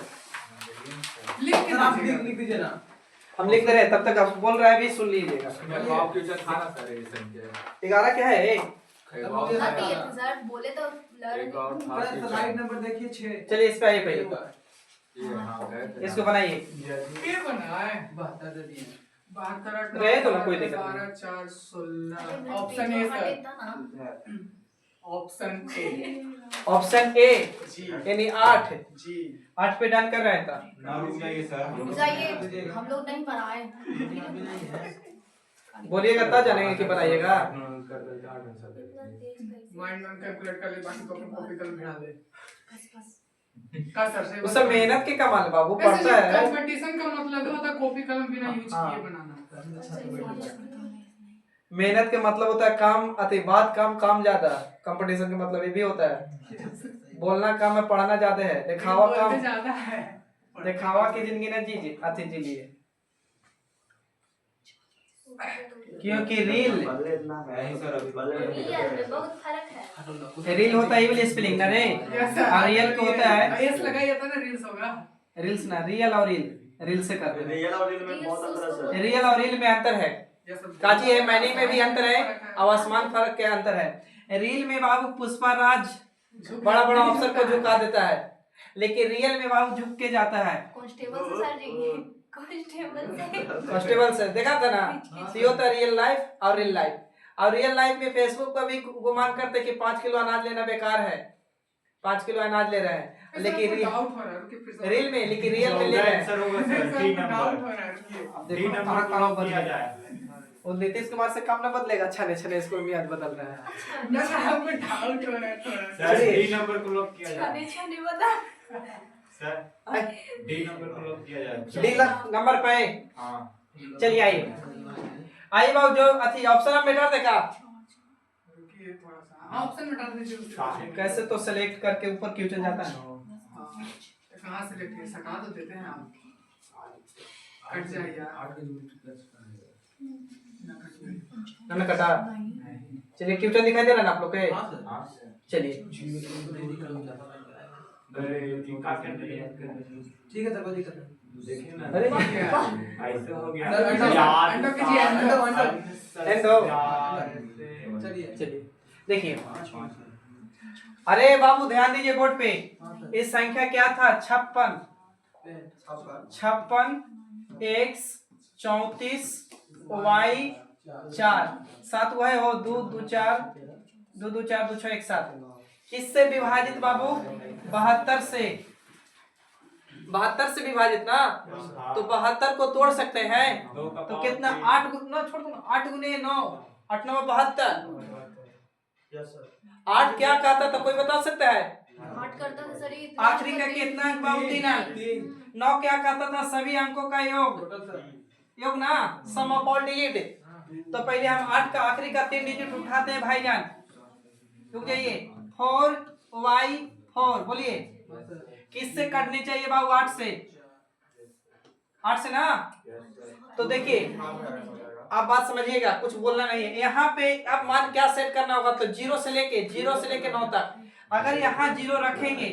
लिख के आप दीजिएगा। लिख दीजिए ना। हम लिख दे रहे हैं, तब तक आप बोल रहा है भी सुन लीजिएगा। 11 क्या है, आती है तो सर बोले तो लर्न स्लाइड नंबर देखिए 6। चलिए इस पे आइए, पहले इसको बनाइए। ये बना है 72 दिए 72 रहे तो ना, कोई दिक्कत नहीं। 12 4 16 option A sir, option A ji, यानी 8 जी 8 पे डन कर रहे था। ना रुक जाइए सर, रुक जाइए, हम लोग नहीं बनाए। बोलिएगा तब जानेंगे कि बनाइएगा। माइंड में कैलकुलेट कर ले, बाकी तो अपनी कॉपी कलम भिड़ा दे। का सर से उस सब मेहनत के कमाल बाबू, पढ़ता है। कंपटीशन का मतलब होता है कॉपी कलम बिना यूज किए बनाना। मेहनत के मतलब होता है काम अति बात काम ज्यादा। कंपटीशन का मतलब ये भी होता है बोलना कम है, पढ़ना ज्यादा है, दिखावा कम, ज्यादा है, दिखावा की जिंदगी ना जी अति जी लिए। क्योंकि रील नहीं सर अभी बहुत फर्क है। रील होता है इंग्लिश स्पेलिंग ना रे, और रियल को होता है एस लगाइए तो ना रील्स होगा। रील्स ना, रियल और रील से करते हैं। रियल और रील में बहुत अंतर है। रियल और रील में अंतर है, काची है, मैनी में भी अंतर है, और आसमान फर्क के अंतर है। रील में बाबू पुष्पाराज बड़ा बड़ा अफसर को झुका देता है, लेकिन रियल में बाबू झुक के जाता है। कांस्टेबल से सर जी, कांस्टेबल से देखा था ना, सी होता है रियल लाइफ और रियल लाइफ। और रियल लाइफ में फेसबुक पर भी गुमान करते कि 5 किलो अनाज लेना बेकार है, 5 किलो अनाज ले रहे हैं, लेकिन डाउट हो रहा है, रुकिए फिर से। रियल में ले रहे हैं। आंसर होगा sir sir, D doubt number. हो रहा है, रुकिए। अब डी देखो नंबर कहाँ को कहाँ लॉक बदल किया गया। जाए। वो नीतीश कुमार से कम न बदलेगा, छने छने इसको भी आज बदल रहा है। ना सर, हमको डाउट हो रहा है थोड़ा सा। सर चलिए। डी नंबर को लॉक किया जाए। छने छने बता। सर डी नंबर को लॉक किया जाए। डी नंबर पे हाँ चलिए आइए बाबू, जो अथी ऑप्शन में बैठा देखा रुकिए थोड़ा सा। हाँ, ऑप्शन में डाल दीजिए उसके। कैसे तो सेलेक्ट करके ऊपर क्यों चल जाता है। हाँ, तो कहाँ से लेके सका तो देते हैं आप। कट जाए यार। ना कटिए। ना कटा। चलिए क्यूटन दिखाई दे रहा है ना आप लोग के। हाँ चलिए अरे ये का करते हैं। ठीक है सर, कोई दिक्कत नहीं। देखिए ना अरे ऐसे हो गया सर, अंडो कीजिए, एंडो। चलिए देखिए, अरे बाबू ध्यान दीजिए बोर्ड पे। इस संख्या क्या था? 56 x 34 y 4 7 हुआ है, हो 2 2 4 2 2 4 2 6 1 7। किससे विभाजित बाबू? 72 से। 72 से विभाजित ना, तो 72 को तोड़ सकते हैं। तो कितना? 8 गुना छोड़ दो, 8 गुने 9 8 9 72। 8 क्या कहता था, कोई बता सकता है? 8 करता था सर ये। आखिरी का कितना अंक बाबू? 3 अंक। 9 क्या कहता था? सभी अंकों का योग ना, सम ऑफ ऑल डिजिट। तो पहले हम 8 का आखिरी का 3 डिजिट उठाते हैं भाईजान। रुक जाइए। 4 y 4 बोलिए किससे कटनी चाहिए बाबू? 8 से। 8 से ना। तो देखिए आप बात समझिएगा, कुछ बोलना नहीं है यहाँ पे। अब मान क्या सेट करना होगा? तो 0 से लेके 9 तक। अगर यहाँ 0 रखेंगे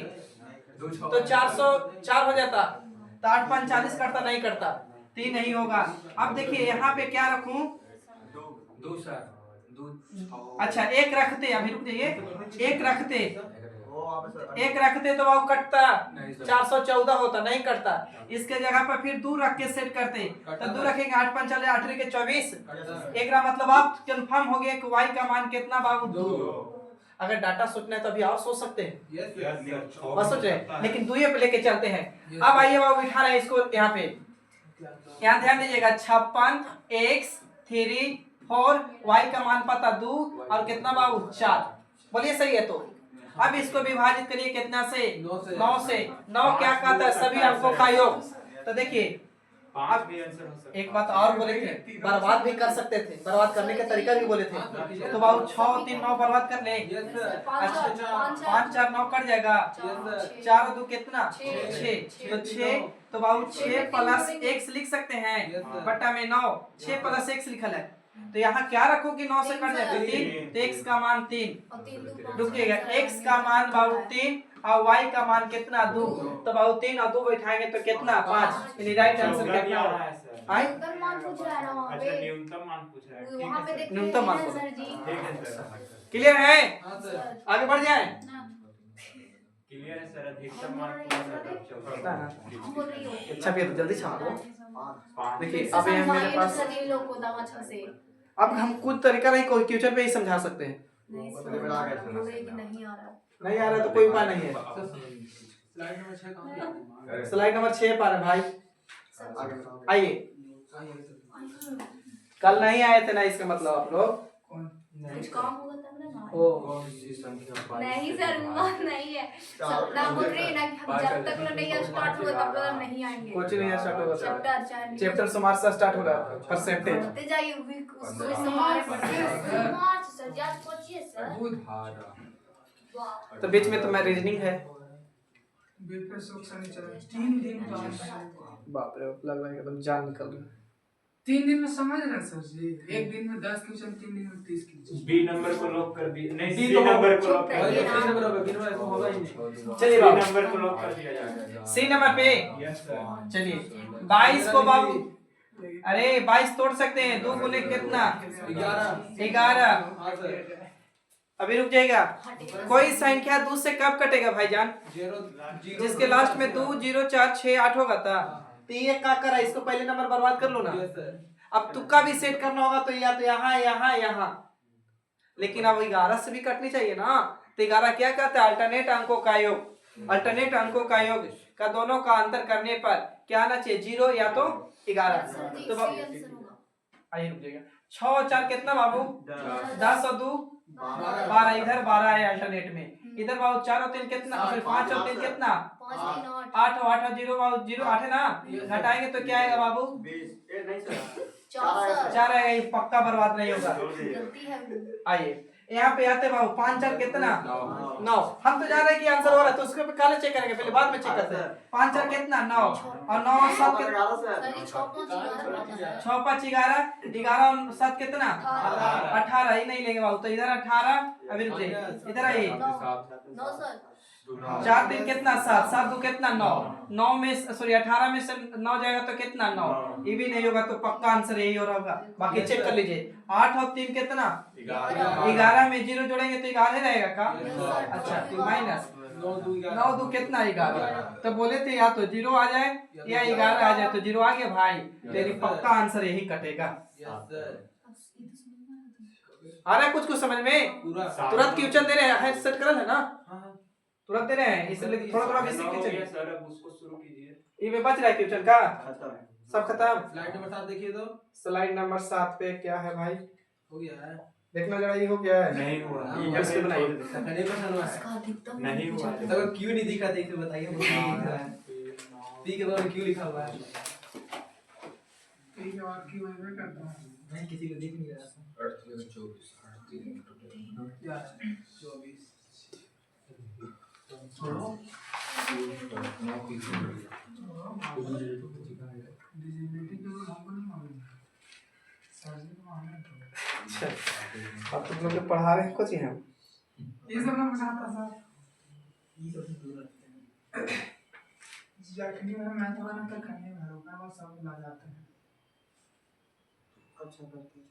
तो 404 हो जाता। तो 8 5 40 कटता, नहीं कटता, 3 नहीं होगा। अब देखिए यहाँ पे क्या रखूं? अच्छा 1 रखते, अभी रुक जाइए। 1 रखते तो वो कटता, 414 होता, नहीं कटता। इसके जगह पर फिर 2 रख के सेट करते, तो 2 रखेंगे 8 5 40 8 के 24। एक का मतलब आप कंफर्म हो गए कि y का मान कितना बाबू? 2। अगर डाटा सोचना है तो अभी और सोच सकते हैं, बस सोच रहे हैं, लेकिन 2 पे लेके चलते हैं। अब आइए बाबू बिठा रहे हैं इसको यहाँ पे। यहाँ ध्यान दीजिएगा, 56 x 3 4 y का मान पता 2 और कितना बाबू? 4। बोलिए सही है। तो अब इसको विभाजित करिए कितना से? 9 से। 9 क्या कहता है? सभी अंकों का योग। तो देखिए पांच भी आंसर हो सकता है। एक बात और बोले थे, बर्बाद भी कर सकते थे, बर्बाद करने का तरीका भी बोले थे। तो बाबू 6 3 9 बर्बाद कर ले। 5 4 9 कट जाएगा। 4 और 2 कितना? 6। तो 6 तो बाबू 6 प्लस x लिख सकते हैं बटा में 9। 6 प्लस x लिखल है, तो यहाँ क्या रखो कि 9 से कट जाएगा? 3। तो x का मान 3। रुकिएगा, x का मान बाबू 3 और y का मान कितना? 2। तो बाबू 3 और 2 बैठाएंगे तो कितना? 5। यानी राइट आंसर कितना आ होगा? रहा है सर। आए न्यूनतम मान पूछ रहा है ना वहाँ अच्छा पे। न्यूनतम मान पूछ रहा है। ठीक वहाँ पे है सर। देखते न्यूनतम मान हैं बोलो। सर जी। ठीक है सर। क्लियर है? हाँ आगे बढ़ जाए। क्लियर है सर। अधिकतम मान पूछ रहा है। हम बोल रही हूँ। छपिए तो जल्दी छापो। पाँच। देखिए फिर अब से ये मेरे समझाइए पास, सर इन लोग को दावा अच्छा से। अब हम कुछ तरीका नहीं, कोई क्वेश्चन पे ही समझा सकते हैं। नहीं सर, बोल रहे कि नहीं आ रहा। नहीं आ रहा तो कोई उपाय नहीं है। स्लाइड नंबर 6 कहाँ पे? स्लाइड नंबर 6 पर है भाई, आइए। कल नहीं आए थे ना, इसका मतलब आप लोग कुछ काम होगा तब ना। ओ नहीं सर, वो नहीं है। ना बोल रही है ना कि हम जब तक ना नहीं स्टार्ट होगा तब तक हम नहीं आएंगे। कुछ नहीं है, स्टार्ट होगा सर। चैप्टर चाहे चैप्टर समाज से स्टार्ट होगा, परसेंटेज। पढ़ते जाइए वीक उसको हमारे पढ़ते मार्च सर जी आज पहुंचिए सर। वाह तो बीच में तो मैं रीजनिंग है। बिल्कुल सुख से नहीं चला। 3 दिन का बाप रे, लग रहा है एकदम जान निकल रही है। 3 दिन में समझ रहे हैं सर जी। एक दिन में 10 क्वेश्चन, 3 दिन में 30 क्वेश्चन। बी नंबर को लॉक कर दिया। नहीं डी सी तो नंबर को चुप लॉक कर रहिए दिया। ना। 3 नंबर होगा, 3 नंबर ऐसा होगा ही नहीं। चलिए सी बाबू, नंबर को लॉक कर दिया जाएगा। सी नंबर पे यस सर। चलिए 22 को बाबू, अरे 22 तोड़ सकते हैं। 2 गुने कितना? 11। हाँ सर। अभी रुक जाएगा। कोई संख्या 2 से कब कटेगा भाईजान? 0 जिसके लास्ट में 2 0 4 6 8 होगा था। तो ये क्या करा, इसको पहले नंबर बर्बाद कर लो ना। Yes sir. अब तुक्का भी सेट करना होगा, तो या तो यहाँ यहाँ यहाँ। लेकिन अब 11 से भी कटनी चाहिए ना। तो 11 क्या कहते हैं? अल्टरनेट अंकों का योग। अल्टरनेट अंकों का योग का दोनों का अंतर करने पर क्या आना चाहिए? 0 या तो 11। सर जी तो सही आंसर होगा। आइए रुक जाइएगा। 6 और 4 कितना बाबू? 10 और 2 12 12। इधर 12 है अल्टरनेट में। इधर बाबू 4 और 3 कितना? फिर 5 और 3 कितना? 5 3 8 8 और 8 और 0 बाबू 0 8 है ना। घटाएंगे तो क्या आएगा बाबू? 4 4 आएगा। ये पक्का बर्बाद नहीं होगा। गलती है वो। आइए यहाँ पे आते बाबू। 5 4 कितना? 9। हम तो जान रहे हैं कि आंसर हो रहा है, तो उसके पे काले चेक करेंगे, पहले बाद में चेक करते हैं। 5 4 कितना? 9 और 9 और 7 कितना? सर जी 6 5 11 होता है। 6 5 11 11 और 7 कितना? 18 ही नहीं लेंगे बाबू। तो इधर 18। अभी रुक जाइए, इधर आइए। 9 सर 4 3 कितना? 7 7 2 कितना? 9 9 में सॉरी 18 में से 9 जाएगा तो कितना? 9। ये भी नहीं होगा तो पक्का आंसर यही हो रहा होगा। बाकी चेक कर लीजिए। 8 और 3 कितना? 11 में 0 जोड़ेंगे तो 11 रहेगा का? अच्छा माइनस 9 2 कितना? 11। तो बोले थे या तो 0 आ जाए या 11 आ जाए, तो 0 आ गया भाई। तेरी पक्का आंसर यही कटेगा। आ रहा है कुछ कुछ समझ में? तुरंत क्वेश्चन दे रहे हैं, हेड सेट करल है ना, तुरंत दे रहे हैं, इसलिए थोड़ा थोड़ा भी सीख के चलिए। सर अब उसको शुरू कीजिए। ये में बच रहा है क्वेश्चन का सब खत्म। स्लाइड नंबर 7 देखिए तो। स्लाइड नंबर 7 पे क्या है भाई? हो गया है। देखना जरा, ये हो गया है? नहीं हुआ। ये इस पे बनाइए। नहीं पसंद हुआ है। इसका अधिकतम नहीं हुआ। तो क्यों नहीं दिखा? देख के बताइए मुझे नहीं दिख रहा है। पी के बाद क्यों लिखा हुआ है? ठीक है, और क्यों मैं करता हूँ। नहीं किसी को दिख नहीं रहा। 24 क्या है? 24 डिजिबिलिटी के रूल हमको नहीं मालूम। सर जी को मालूम है। अच्छा अब तुम लोग को पढ़ा रहे हैं कुछ यहाँ? ये सब ना बुझाता सर। ये सबसे दूर रखते हैं। जखनी में मैं तो ना करने में रुका वो सब ला जाते हैं। अच्छा करते हैं।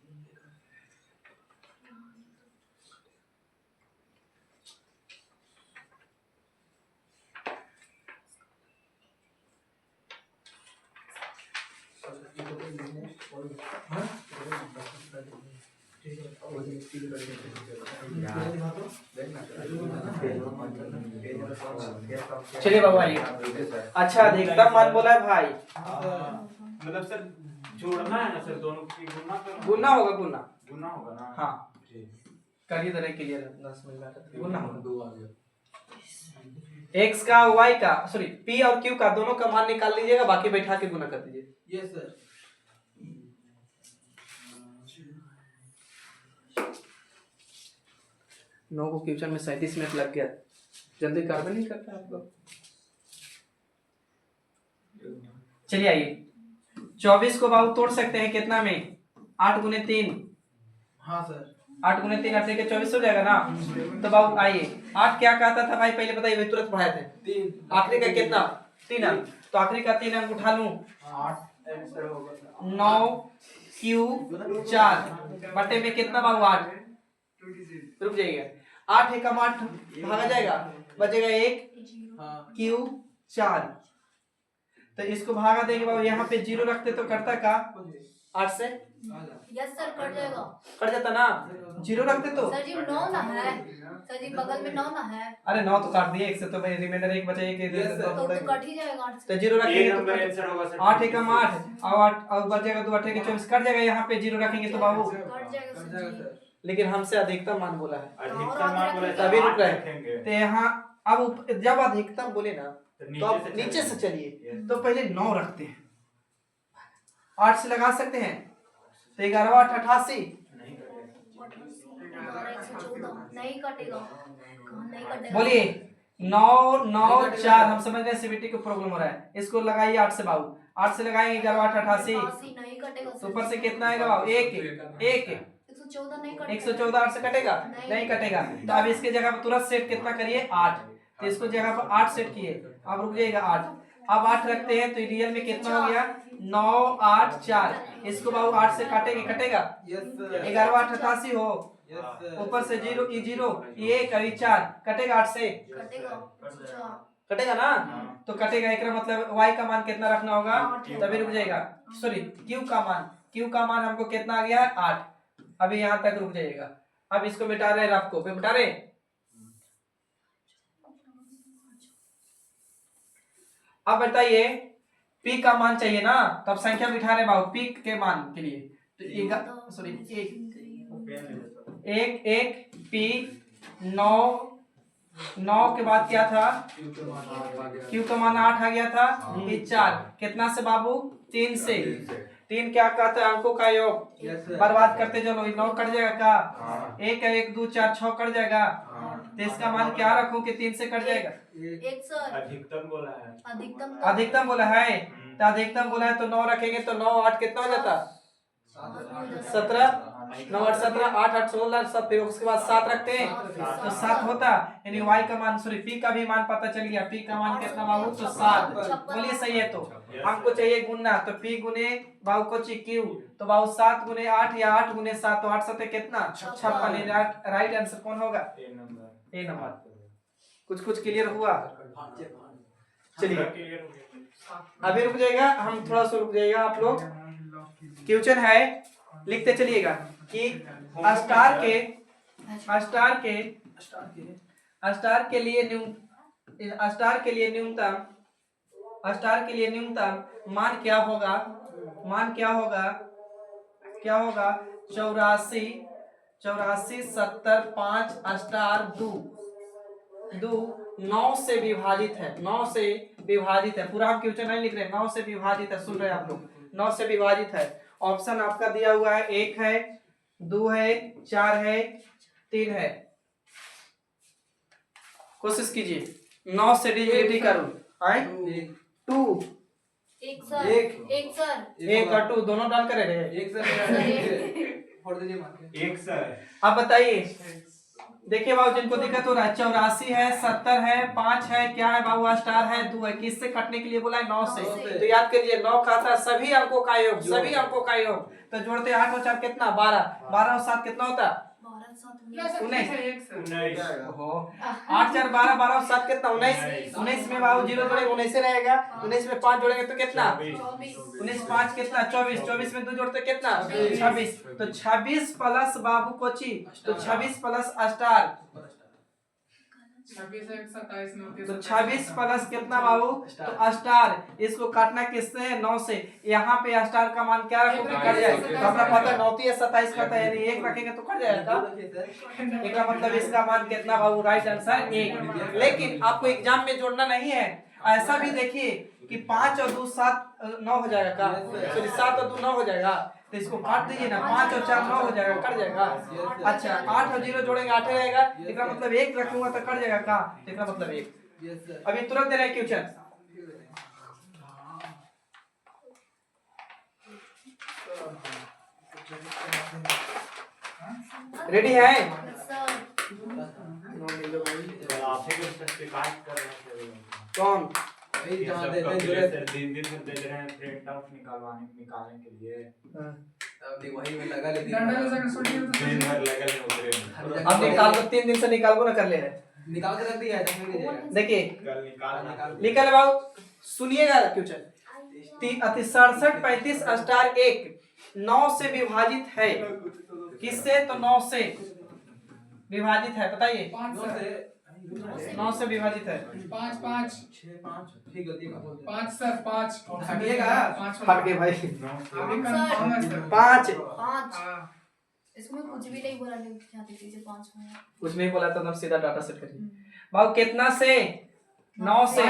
चलिए बाबा ये अच्छा अधिकतम मान बोला है भाई। मतलब सर जोड़ना है ना सर, दोनों की गुना करना। गुना होगा, गुना गुना होगा ना। हाँ ठीक। करिए तरह क्लियर है 10 मिनट गुना होगा। 2 आ गया। x का y का सॉरी p और q का दोनों का मान निकाल लीजिएगा, बाकी बैठा के गुना कर दीजिए। Yes sir. नौ को क्वेश्चन में 37 मिनट लग गया, जल्दी कर नहीं करता आप लोग। चलिए आइए 24 को बाबू तोड़ सकते हैं कितना में? 8 गुने 3। हाँ सर। 8 गुने 3 8 के 24 हो जाएगा ना। तो बाबू आइए 8 क्या कहता था भाई पहले बताइए, तुरंत पढ़ाए थे। 3 आखिरी का कितना? 3 अंक। तो आखिरी का 3 अंक उठा लूं। 9 क्यू 4 बटे में कितना बाबू? 8। रुक जाइएगा, 8 एकम 8 भागा जाएगा, बचेगा 1 हाँ क्यू 4। तो इसको भागा देंगे बाबू, यहाँ पे 0 रखते तो करता का? 8 से यस सर कट जाएगा। कट जाता ना। 0 रखते तो सर जी 9 ना है। सर जी बगल में 9 ना है। अरे 9 तो काट दिए 1 से, तो भाई रिमाइंडर 1 बचा 1 तो कट ही जाएगा 8 से। तो 0 रखेंगे ये तो नंबर आंसर होगा सर। 8 एकम 8 और 8 और बच जाएगा 2 8 के 24 कट जाएगा। यहाँ पे 0 रखेंगे तो बाबू, कट जाएगा सर जी। लेकिन हमसे अधिकतम मान बोला है अधिकतम मान बोला तभी रुक रहे हैं। रखेंगे। तो यहाँ अब जब अधिकतम बोले ना तो तो आप नीचे से चलिए, तो पहले 9 रखते हैं, 8 से लगा सकते हैं तो 11 8 88। नहीं करेगा। 114 नहीं कटेगा। कहाँ नहीं कटेगा? बोलिए 9 9 4। हम समझ रहे हैं सीबीटी को प्रॉब्लम हो रहा है, इसको लगाइए 8 से बाबू, 8 से लगाएंगे 11 8 88। 88 नहीं कटेगा तो सर। ऊपर से कितना आएगा बाबू? 1 1 114 नहीं कटेगा। 114 8 से कटेगा? नहीं कटेगा। तो अब इसके जगह पर तुरंत सेट कितना करिए? 8। तो इसको जगह पर 8 सेट किए, अब रुक जाएगा 8। अब 8 रखते हैं तो रियल में कितना हो गया? 9 8 4। इसको बाबू 8 से काटेंगे, कटेगा? Yes sir. 11 8 88 हो, यस सर। ऊपर से 0 ये 0 ये कभी 4 कटेगा 8 से, कटेगा 104। कटेगा ना। तो कटेगा, एक मतलब y का मान कितना रखना होगा? तभी रुक जाएगा। सॉरी q का मान, q का मान हमको कितना आ गया? 8। अभी यहाँ तक रुक जाइएगा। अब इसको मिटा रहे हैं, रफ को मिटा रहे हैं। अब बताइए पी का मान चाहिए ना, तब संख्या बिठा रहे बाबू पी के मान के लिए। तो सॉरी एक एक पी 9 के बाद क्या था, क्यू का मान 8 आ गया था, ये 4 कितना से बाबू 3 से। 3 क्या कहता है, अंकों का योग। बर्बाद करते चलो, 9 कट जाएगा का, 1 है 1 2 4 6 कट जाएगा। तो इसका मान क्या रखूं कि 3 से कट जाएगा। एक सर अधिकतम बोला है, अधिकतम बोला है, तो अधिकतम बोला है तो 9 रखेंगे तो 9 8 कितना हो जाता, 17 9 8 17 8 8 16 सब, फिर उसके बाद 7 रखते हैं तो 7 होता, यानी y का मान सॉरी p का भी मान पता चल गया। p का मान कितना बाबू, तो 7। बोलिए सही है। तो हमको चाहिए गुना, तो p गुने बाबू को q, तो बाबू 7 गुने 8 या 8 गुने 7, तो 8 7 कितना 56। राइट आंसर कौन होगा, ए नंबर। कुछ क्लियर हुआ। चलिए अभी रुक जाएगा, हम थोड़ा सा रुक जाएगा आप लोग। क्वेश्चन है, लिखते चलिएगा कि स्टार के लिए न्यूनतम मान क्या होगा, 84 70 5 स्टार 2 9 से विभाजित है, 9 से विभाजित है। पूरा हम क्वेश्चन नहीं लिख रहे, 9 से विभाजित है, सुन रहे हैं आप लोग, 9 से विभाजित है। ऑप्शन आपका दिया हुआ है, 1 है 2 है 4 है 3 है। कोशिश कीजिए 9 से डिविजन करो, आए 2 एक सर 1 और 2 दोनों डाल कर रहे हैं। एक सर। अब बताइए, देखिए बाबू जिनको दिक्कत हो रहा है, 84 है 70 है 5 है, क्या है बाबू स्टार है 2 है, किससे काटने के लिए बोला है, 9 से। तो याद करिए 9 खाता है सभी अंकों का योग, सभी अंकों का योग। तो जोड़ते 8 और 4 कितना 12, 12 और 7 कितना होता, 19। 8 4 12, 12 और 7 कितना 19। 19 में बाबू 0 जोड़ेंगे 19 रहेगा, 19 में 5 जोड़ेंगे तो कितना 19 5 कितना 24, 24 में 2 जोड़ते कितना 26। तो 26 प्लस बाबू कोची, तो 26 प्लस स्टार, 26 1 27 9 तो 26 प्लस कितना बाबू, तो स्टार। इसको काटना किससे, 9 से। यहाँ पे स्टार का मान क्या रखोगे, कट जाएगा। तो अपना पता है 9 27 करता है, यानी 1 रखेंगे तो कट जाएगा। इसका मतलब इसका मान कितना बाबू, राइट आंसर 1। लेकिन आपको एग्जाम में जोड़ना नहीं है, ऐसा भी देखिए कि 5 और 2 7 9 हो जाएगा का, सॉरी 7 और 2 9 हो जाएगा। तो इसको काट दीजिए ना, 5 और 4 9 हो जाएगा, कट जाएगा। अच्छा 8 और 0 जोड़ेंगे 8 रहेगा, इसका मतलब 1 रखूंगा तो कट जाएगा का, इसका मतलब 1। अभी तुरंत दे रहे हैं क्वेश्चन। रेडी है, कौन दिन में दे रहे हैं प्रिंट आउट निकालने के लिए। वही में लगा, लेकिन दिन भर लगा ले उतरे। अब निकाल दो, 3 दिन से निकाल ना कर ले रहे, निकाल के रख दिया है, तो मिल जाएगा। देखिए कल निकाल निकल बाबू, सुनिएगा क्वेश्चन। 67 35 स्टार 1 9 से विभाजित है, किससे, तो 9 से विभाजित है, बताइए 9 से विभाजित है। 5 5 6 5 ठीक है, 5 सर 5 हटिएगा, फट गए भाई। अभी कंफर्म है सर 5 हाँ इसमें कुछ भी नहीं बोला, नहीं चाहती थी 5 में कुछ नहीं बोला तो सीधा डाटा सेट करिए बाबू। कितना से, 9 से,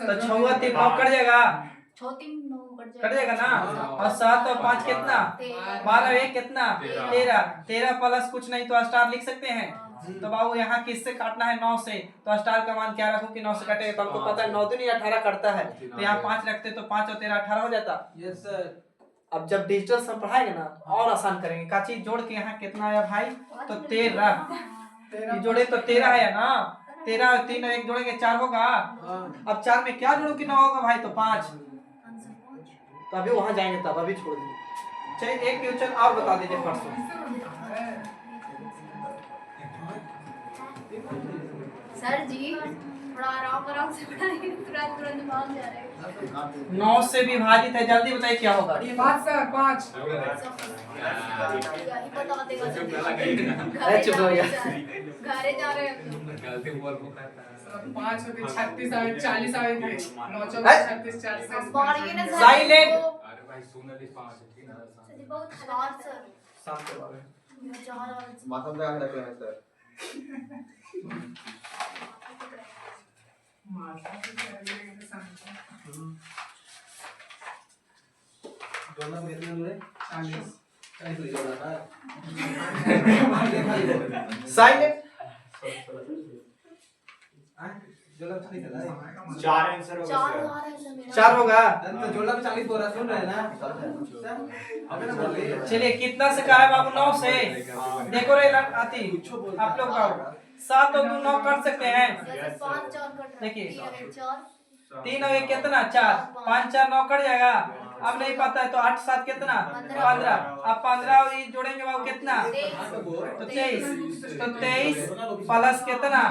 तो 6 3 9 कट जाएगा, 6 3 9 कट जाएगा ना। और 7 और 5 कितना 12, 1 कितना 13, 13 प्लस कुछ नहीं तो स्टार लिख सकते हैं। तो बाबू यहाँ किससे काटना है, 9 से। तो स्टार का मान क्या रखूं कि 9 से कटेगा, तो हमको पता है 9 दूनी 18 कटता है। तो यहाँ 5 रखते तो 5 और 13 18 हो जाता। Yes sir. अब जब डिजिटल सब पढ़ाएंगे ना और आसान करेंगे। का चीज जोड़ के यहाँ कितना आया भाई, तो 13 जोड़े तो 13 है ना, 13 और 3 और 1 जोड़ेंगे 4 होगा। अब 4 में क्या जोड़ो कि 9 होगा भाई, तो 5। तो अभी वहां जाएंगे तब, अभी छोड़ दीजिए। चलिए एक क्वेश्चन और बता दीजिए परसों। सर जी थोड़ा आराम से पढ़ाइए, तुरंत तुरंत भाग जा रहे हैं। 9 से विभाजित है, जल्दी बताइए क्या होगा। 5 सर 5 यही बता देगा सर। अरे चुप हो गया। घरे जा रहे हैं। गलती बोल मुकाता है। 5 होते 36 आए 40 आए थे 9 है? 36 40 पढ़िए ना सर। Silent। अरे भाई सुन ले 5 है ठीक है। सर जी बहुत खराब सर। शांत करवा रहे। मैं चाह रहा हूँ। माथा में आग रखे हैं सर। दोनों मेरे में 40 साइलेंट। जोला 40 है ना? 4 आंसर होगा 4 सर। आ रहा है सर मेरा। 4 होगा। तो जोला में 40 बोल रहा सुन रहे हैं ना? अबे ना बोलिए। चलिए कितना से कहा है बाबू? 9 से। देखो रे आती आप लोग का 7 और 2 9 कर सकते हैं। जैसे 5 4 कट रहा है। देखिए। 3 4 3 और 1 कितना? 4 5 4 9 कट जाएगा। अब नहीं पता है तो 8 7 कितना? 15। अब 15 और ये जोड़ेंगे बाबू कितना? तो 23। तो 23 प्लस कितना?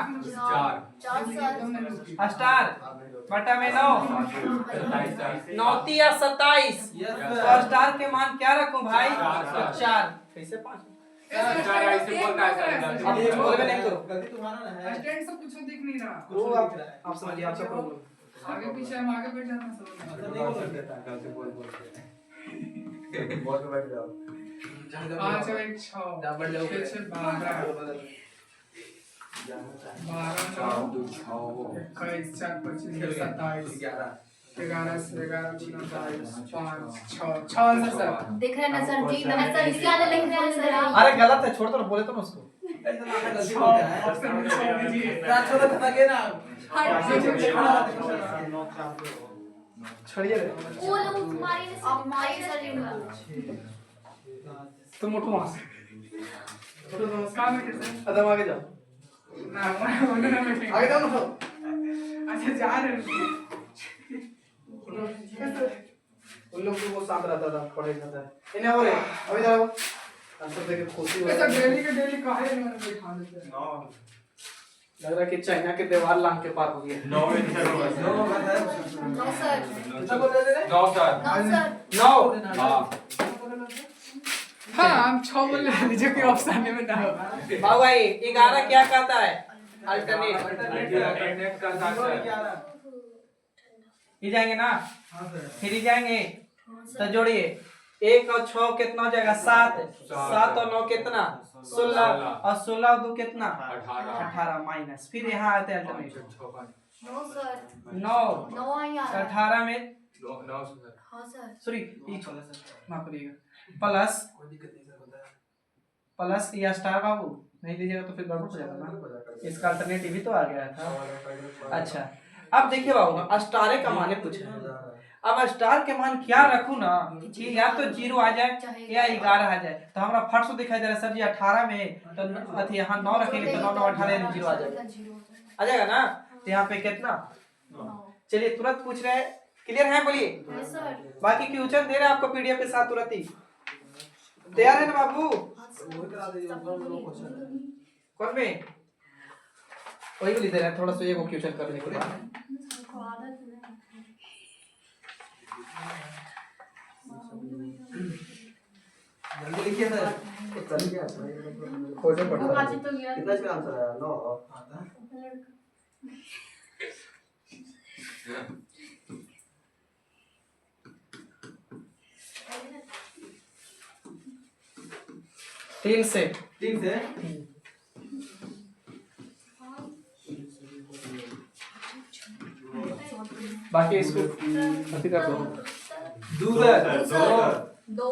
4 सर। स्टार बटा में 9 9 या 27। तो स्टार के मान क्या रखूं भाई? 4। कैसे 5? ऐसे बोलता है सर। अब बोलबे नहीं करो। गलती तुम्हारा ना है। स्टैंड से कुछ दिख नहीं रहा। वो आप समझिए आपका प्रॉब्लम। आगे पीछे हम आगे बैठ जाना सब। ऐसा नहीं बोल सकते। गलती बोल बोलते बहुत बैठ जाओ। 5 और 1 6 बढ़ जाओ। 6 12 12 9 21 4 25 27 11 से 11 गुना 22 5 6 आंसर सर। देख रहे हैं ना सर जी, ना सर इसके आगे लिख रहे हैं सर आप। अरे गलत है, छोड़ दो ना, बोले तो ना उसको। ऑप्शन में छोड़ दीजिए। छोड़ो तो लगे ना। छोड़िए रे। वो लोग तुम्हारी ने आप मारी सर जी। तुम उठो वहां से। काम है सर। अदम आगे जाओ। ना वो ना बैठेंगे। आगे जाओ ना उठो। अच्छा जा रहे हैं। उन लोग को वो साथ रहता था, पढ़े जाता है। इन्हें हो रे अभी जाओ। आंसर देके खुशी हो ऐसा रही है। डेली के डेली काहे मैंने बैठा देते हैं। 9 लग रहा है कि चाइना के दीवार लांग के पार हो गया। 9 आंसर होगा सर। 9 होगा सर। No sir. कितना बोल रहे थे? 9 सर। No sir. 9। हाँ हम 6 बोल रहे हैं, जो कि ऑप्शन में ना होगा। बाबू भाई 11 क्या कहता है? अल्टरनेट। अल्टरनेट करता है सर। ही जाएंगे ना? हां सर। फिर ही जाएंगे। तो जोड़िए 1 और 6 कितना हो जाएगा? 7। 7 और 9 कितना? 16। और 16 और 2 कितना? 18 माइनस। फिर यहाँ आते हैं अल्टरनेट। No sir. 9 नो आई आ रहा है। 18 में 9 सर। हाँ सर। सॉरी माफ करिएगा प्लस कोई दिक्कत नहीं सर बताया। प्लस या स्टार बाबू नहीं लीजिएगा तो फिर गड़बड़ हो जाएगा ना। इसका अल्टरनेटिव भी तो आ गया था। अच्छा अब देखिए बाबू स्टार का माने पूछे। अब स्टार के मान क्या रखूं ना कि या तो 0 आ जाए या 11 आ जाए। तो हमारा फट से दिखाई दे रहा है सर जी 18 में तो अथी यहाँ 9 रखेंगे तो 9 9 18 में 0 आ जाएगा। आ जाएगा ना? तो यहाँ पे कितना? चलिए तुरंत पूछ रहे हैं। क्लियर है? बोलिए। Yes sir. बाकी क्वेश्चन दे रहे हैं आपको पीडीएफ के साथ तुरंत ही। तैयार है ना बाबू? वही करा दीजिए क्वेश्चन। कौन में? वही को दे रहे हैं थोड़ा सा ये वो क्वेश्चन करने के बाद। जल्दी लिखिए सर। चल गया खोजो पड़ता है। कितना इसका आंसर है? 9 3 से 3 से बाकी इसको अथी कर दो। 2 सर। 2 2